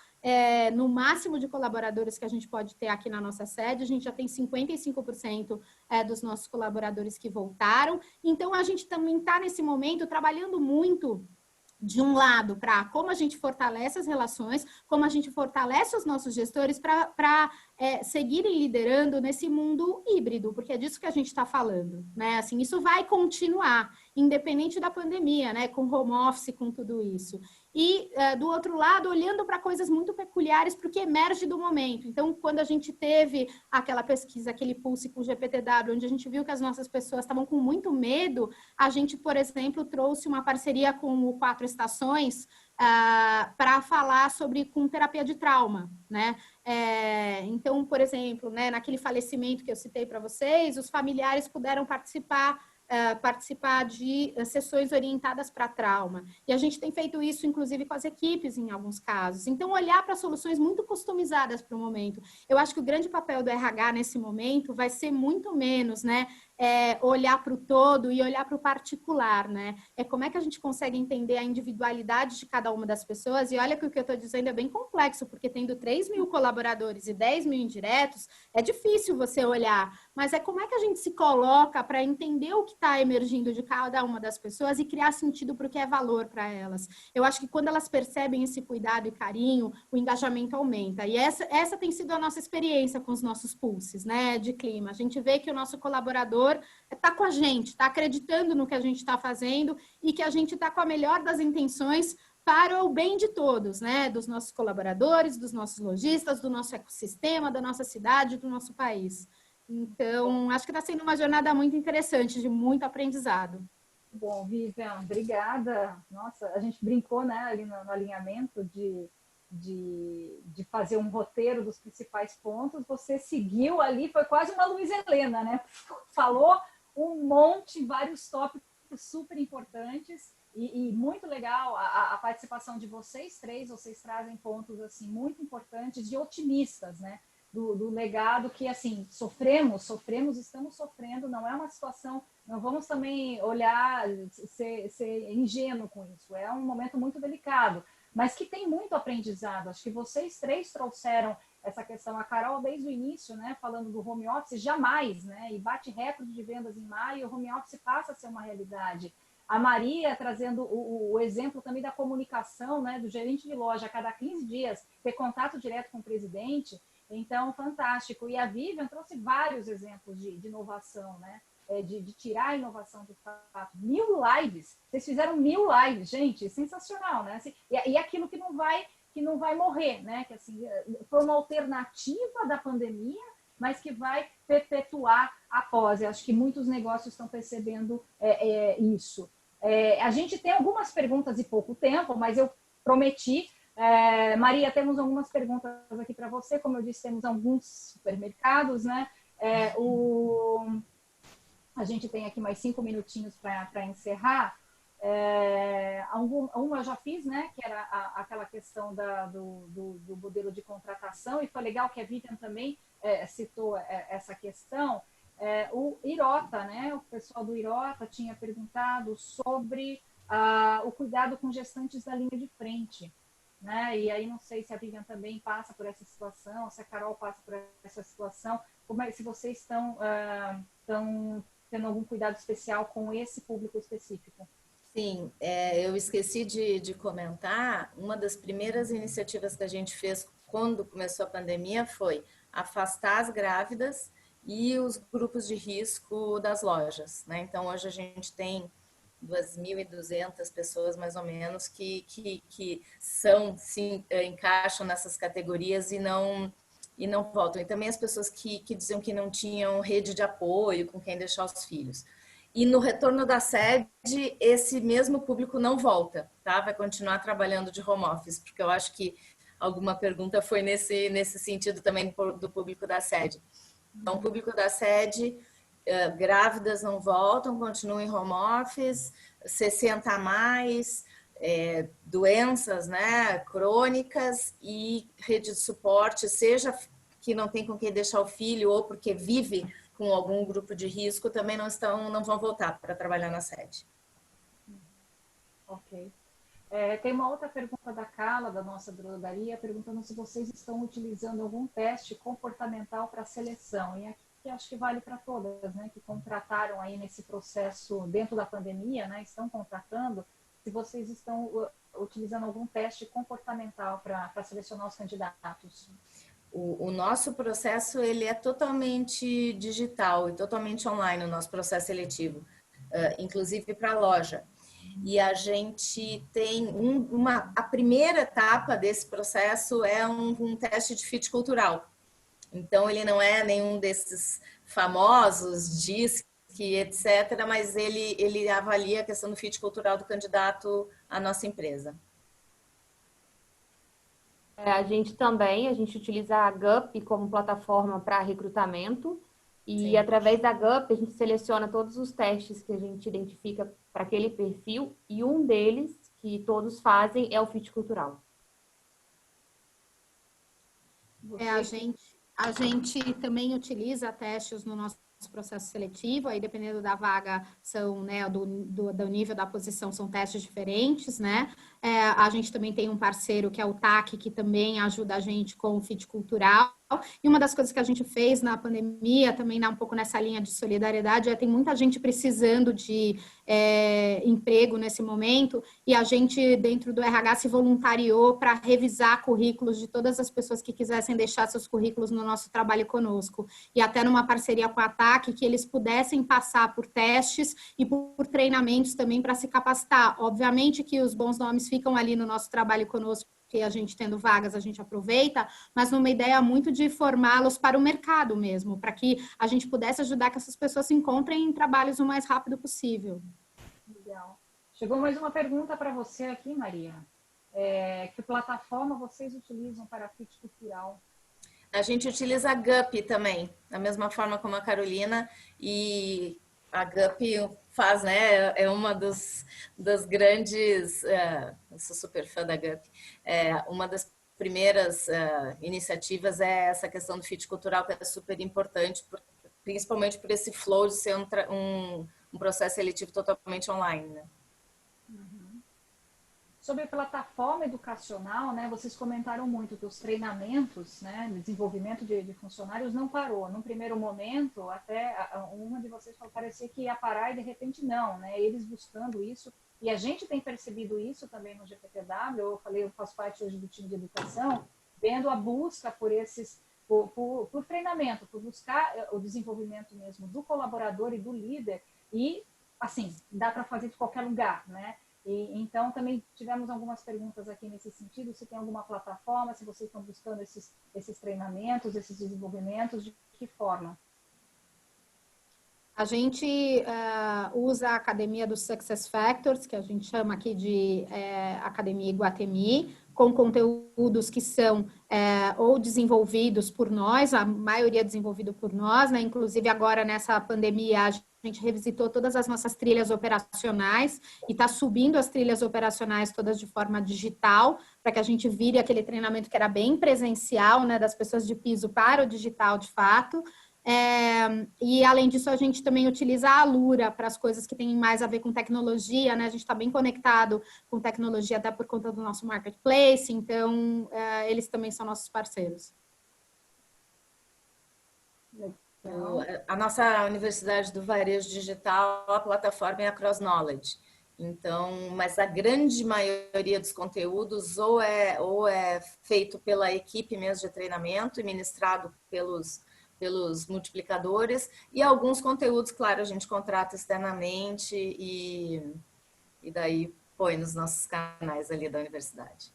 no máximo de colaboradores que a gente pode ter aqui na nossa sede, a gente já tem 55% dos nossos colaboradores que voltaram. Então, a gente também está, nesse momento, trabalhando muito, de um lado, para como a gente fortalece as relações, como a gente fortalece os nossos gestores para seguirem liderando nesse mundo híbrido, porque é disso que a gente está falando, né? Assim, isso vai continuar, independente da pandemia, né? Com home office, com tudo isso. E, do outro lado, olhando para coisas muito peculiares, porque emerge do momento. Então, quando a gente teve aquela pesquisa, aquele pulse com o GPTW, onde a gente viu que as nossas pessoas estavam com muito medo, a gente, por exemplo, trouxe uma parceria com o 4 Estações para falar com terapia de trauma, né? Então, por exemplo, né, naquele falecimento que eu citei para vocês, os familiares puderam participar de sessões orientadas para trauma. E a gente tem feito isso, inclusive, com as equipes, em alguns casos. Então, olhar para soluções muito customizadas para o momento. Eu acho que o grande papel do RH nesse momento vai ser muito menos, né, olhar para o todo e olhar para o particular, né? Como é que a gente consegue entender a individualidade de cada uma das pessoas. E olha que o que eu estou dizendo é bem complexo, porque tendo 3.000 colaboradores e 10.000 indiretos, é difícil você olhar. Mas como é que a gente se coloca para entender o que está emergindo de cada uma das pessoas e criar sentido para o que é valor para elas. Eu acho que quando elas percebem esse cuidado e carinho, o engajamento aumenta. E essa tem sido a nossa experiência com os nossos pulses, né, de clima. A gente vê que o nosso colaborador está com a gente, está acreditando no que a gente está fazendo e que a gente está com a melhor das intenções para o bem de todos, né, dos nossos colaboradores, dos nossos lojistas, do nosso ecossistema, da nossa cidade, do nosso país. Então, acho que está sendo uma jornada muito interessante, de muito aprendizado.
Bom, Vivian, obrigada. Nossa, a gente brincou, né, ali no alinhamento de fazer um roteiro dos principais pontos. Você seguiu ali, foi quase uma Luísa Helena, né? Falou um monte, vários tópicos super importantes e muito legal a participação de vocês três. Vocês trazem pontos assim muito importantes e otimistas, né? Do legado que, assim, estamos sofrendo, não é uma situação, não vamos também olhar, ser ingênuo com isso, é um momento muito delicado, mas que tem muito aprendizado. Acho que vocês três trouxeram essa questão, a Carol desde o início, né, falando do home office, jamais, né, e bate recorde de vendas em maio, o home office passa a ser uma realidade. A Maria trazendo o exemplo também da comunicação, né, do gerente de loja, a cada 15 dias, ter contato direto com o presidente. Então, fantástico. E a Vivian trouxe vários exemplos de inovação, né? De tirar a inovação do fato. 1000 lives. Vocês fizeram 1000 lives, gente, sensacional, né? Assim, e aquilo que não vai morrer, né? Que assim, foi uma alternativa da pandemia, mas que vai perpetuar após. Eu acho que muitos negócios estão percebendo isso. A gente tem algumas perguntas e pouco tempo, mas eu prometi. Maria, temos algumas perguntas aqui para você. Como eu disse, temos alguns supermercados, né? A gente tem aqui mais 5 minutinhos para encerrar. Uma eu já fiz, né? Que era aquela questão do modelo de contratação, e foi legal que a Vivian também citou essa questão. O Irota, né? O pessoal do Irota tinha perguntado sobre o cuidado com gestantes da linha de frente, né? E aí não sei se a Vivian também passa por essa situação, se a Carol passa por essa situação, se vocês estão tendo algum cuidado especial com esse público específico.
Sim, eu esqueci de comentar, uma das primeiras iniciativas que a gente fez quando começou a pandemia foi afastar as grávidas e os grupos de risco das lojas, né? Então, hoje a gente tem 2.200 pessoas, mais ou menos, que encaixam nessas categorias e não voltam. E também as pessoas que diziam que não tinham rede de apoio com quem deixar os filhos. E no retorno da sede, esse mesmo público não volta, tá? Vai continuar trabalhando de home office, porque eu acho que alguma pergunta foi nesse sentido também do público da sede. Então, o público da sede, grávidas não voltam, continuam em home office, 60 a mais, doenças, né, crônicas e rede de suporte, seja que não tem com quem deixar o filho ou porque vive com algum grupo de risco, também não vão voltar para trabalhar na sede.
Ok. Tem uma outra pergunta da Carla, da nossa drogaria, perguntando se vocês estão utilizando algum teste comportamental para seleção. E aqui acho que vale para todas, né, que contrataram aí nesse processo dentro da pandemia, né, estão contratando, se vocês estão utilizando algum teste comportamental para selecionar os candidatos.
O nosso processo ele é totalmente digital e totalmente online, o nosso processo seletivo, inclusive para a loja. E a gente tem a primeira etapa desse processo é um teste de fit cultural. Então, ele não é nenhum desses famosos, DISC, etc., mas ele avalia a questão do fit cultural do candidato à nossa empresa.
A gente utiliza a GUP como plataforma para recrutamento e
Sim.
através da GUP a gente seleciona todos os testes que a gente identifica para aquele perfil e um deles, que todos fazem, é o fit cultural.
A gente também utiliza testes no nosso processo seletivo, aí dependendo da vaga, são, né, do nível da posição, são testes diferentes, né? A gente também tem um parceiro que é o TAC, que também ajuda a gente com o fit cultural. E uma das coisas que a gente fez na pandemia, também um pouco nessa linha de solidariedade, tem muita gente precisando de emprego nesse momento, e a gente, dentro do RH, se voluntariou para revisar currículos de todas as pessoas que quisessem deixar seus currículos no nosso trabalho conosco. E até numa parceria com a TAC, que eles pudessem passar por testes e por treinamentos também para se capacitar. Obviamente que os bons nomes ficam ali no nosso trabalho conosco, que a gente tendo vagas, a gente aproveita, mas numa ideia muito de formá-los para o mercado mesmo, para que a gente pudesse ajudar que essas pessoas se encontrem em trabalhos o mais rápido possível.
Legal. Chegou mais uma pergunta para você aqui, Maria. Que plataforma vocês utilizam para fit cultural?
A gente utiliza a GUP também, da mesma forma como a Carolina, e a GUP faz, né, é uma das grandes, eu sou super fã da GUP, uma das primeiras iniciativas é essa questão do fit cultural, que é super importante, principalmente por esse flow de ser um processo seletivo totalmente online, né?
Sobre a plataforma educacional, né, vocês comentaram muito que os treinamentos, né, desenvolvimento de funcionários não parou. Num primeiro momento, até uma de vocês falou, parecia que ia parar e de repente não, né, eles buscando isso. E a gente tem percebido isso também no GPTW, eu faço parte hoje do time de educação, vendo a busca por por treinamento, por buscar o desenvolvimento mesmo do colaborador e do líder, e, assim, dá para fazer de qualquer lugar, né? Então, também tivemos algumas perguntas aqui nesse sentido, se tem alguma plataforma, se vocês estão buscando esses treinamentos, esses desenvolvimentos, de que forma?
A gente usa a academia dos Success Factors, que a gente chama aqui de Academia Iguatemi, com conteúdos que são ou desenvolvidos por nós, a maioria desenvolvido por nós, né? Inclusive agora nessa pandemia a gente revisitou todas as nossas trilhas operacionais e está subindo as trilhas operacionais todas de forma digital, para que a gente vire aquele treinamento que era bem presencial, né, das pessoas de piso para o digital de fato. E, além disso, a gente também utiliza a Alura para as coisas que têm mais a ver com tecnologia, né? A gente está bem conectado com tecnologia até por conta do nosso marketplace, então, eles também são nossos parceiros.
A nossa Universidade do Varejo Digital, a plataforma é a Cross Knowledge. Então, mas a grande maioria dos conteúdos ou é feito pela equipe mesmo de treinamento e ministrado pelos multiplicadores, e alguns conteúdos, claro, a gente contrata externamente e daí põe nos nossos canais ali da universidade.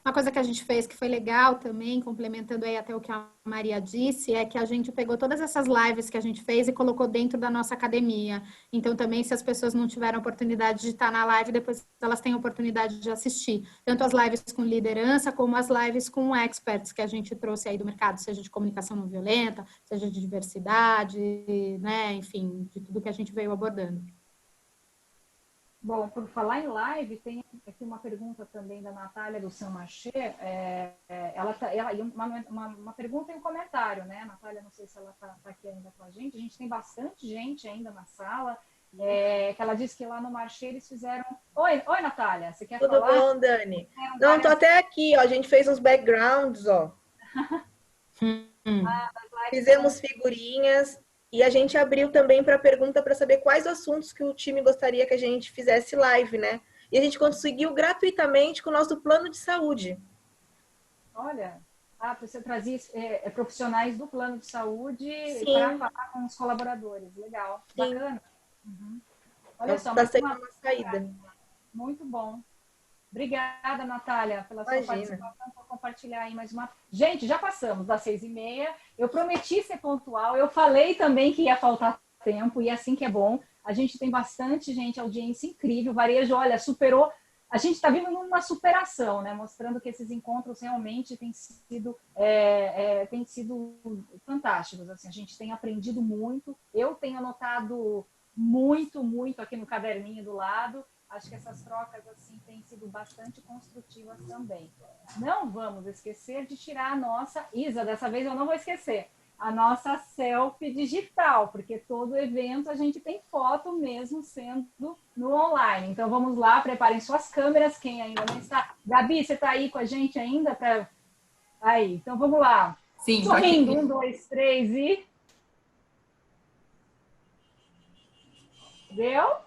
Uma coisa que a gente fez que foi legal também, complementando aí até o que a Maria disse, é que a gente pegou todas essas lives que a gente fez e colocou dentro da nossa academia. Então, também, se as pessoas não tiveram oportunidade de estar na live, depois elas têm oportunidade de assistir. Tanto as lives com liderança, como as lives com experts que a gente trouxe aí do mercado, seja de comunicação não violenta, seja de diversidade, né? Enfim, de tudo que a gente veio abordando.
Bom, por falar em live, tem aqui uma pergunta também da Natália do Saint Marché. Uma pergunta e um comentário, né? Natália, não sei se ela está aqui ainda com a gente. A gente tem bastante gente ainda na sala. Que ela disse que lá no Marché eles fizeram... Oi, Natália, você quer falar?
Tudo bom, Dani? Não, tô até aqui, ó. A gente fez uns backgrounds, ó. Fizemos figurinhas. E a gente abriu também para pergunta para saber quais assuntos que o time gostaria que a gente fizesse live, né? E a gente conseguiu gratuitamente com o nosso plano de saúde.
Olha, você trazia profissionais do plano de saúde para falar com os colaboradores. Legal,
sim.
Bacana. Uhum. Olha só,
está sendo uma saída.
Muito bom. Obrigada, Natália, pela sua participação, por compartilhar aí mais uma... Gente, já passamos das 6h30. Eu prometi ser pontual. Eu falei também que ia faltar tempo, e assim que é bom. A gente tem bastante gente, audiência incrível. O varejo, olha, superou... A gente está vindo numa superação, né? Mostrando que esses encontros realmente têm sido fantásticos. Assim, a gente tem aprendido muito. Eu tenho anotado muito aqui no caderninho do lado. Acho que essas trocas assim têm sido bastante construtivas também. Não vamos esquecer de tirar a nossa... Isa, dessa vez eu não vou esquecer. A nossa selfie digital, porque todo evento a gente tem foto mesmo sendo no online. Então vamos lá, preparem suas câmeras, quem ainda não está. Gabi, você está aí com a gente ainda? Aí, então vamos lá.
Sim.
Sorrindo, 1, 2, 3 e... Deu?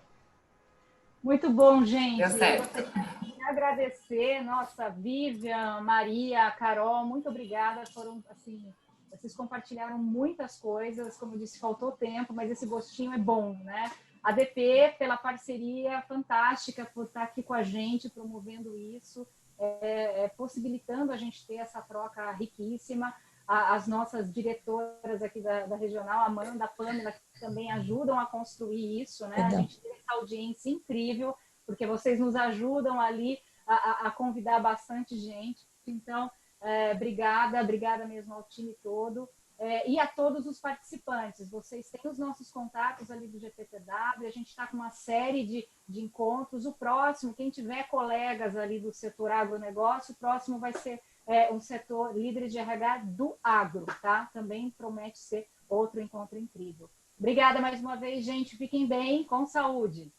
Muito bom, gente.
Deu certo.
Eu gostaria de agradecer, nossa, Vivian, Maria, Carol, muito obrigada. Foram, assim, vocês compartilharam muitas coisas, como eu disse, faltou tempo, mas esse gostinho é bom, né? A DP, pela parceria fantástica, por estar aqui com a gente, promovendo isso, possibilitando a gente ter essa troca riquíssima. As nossas diretoras aqui da regional, a Amanda, a Pâmela, que também ajudam a construir isso, né? A gente tem essa audiência incrível, porque vocês nos ajudam ali a convidar bastante gente. Então, obrigada mesmo ao time todo. E a todos os participantes. Vocês têm os nossos contatos ali do GPTW, a gente está com uma série de encontros. O próximo, quem tiver colegas ali do setor agronegócio, o próximo vai ser um setor líderes de RH do agro, tá? Também promete ser outro encontro incrível. Obrigada mais uma vez, gente. Fiquem bem, com saúde.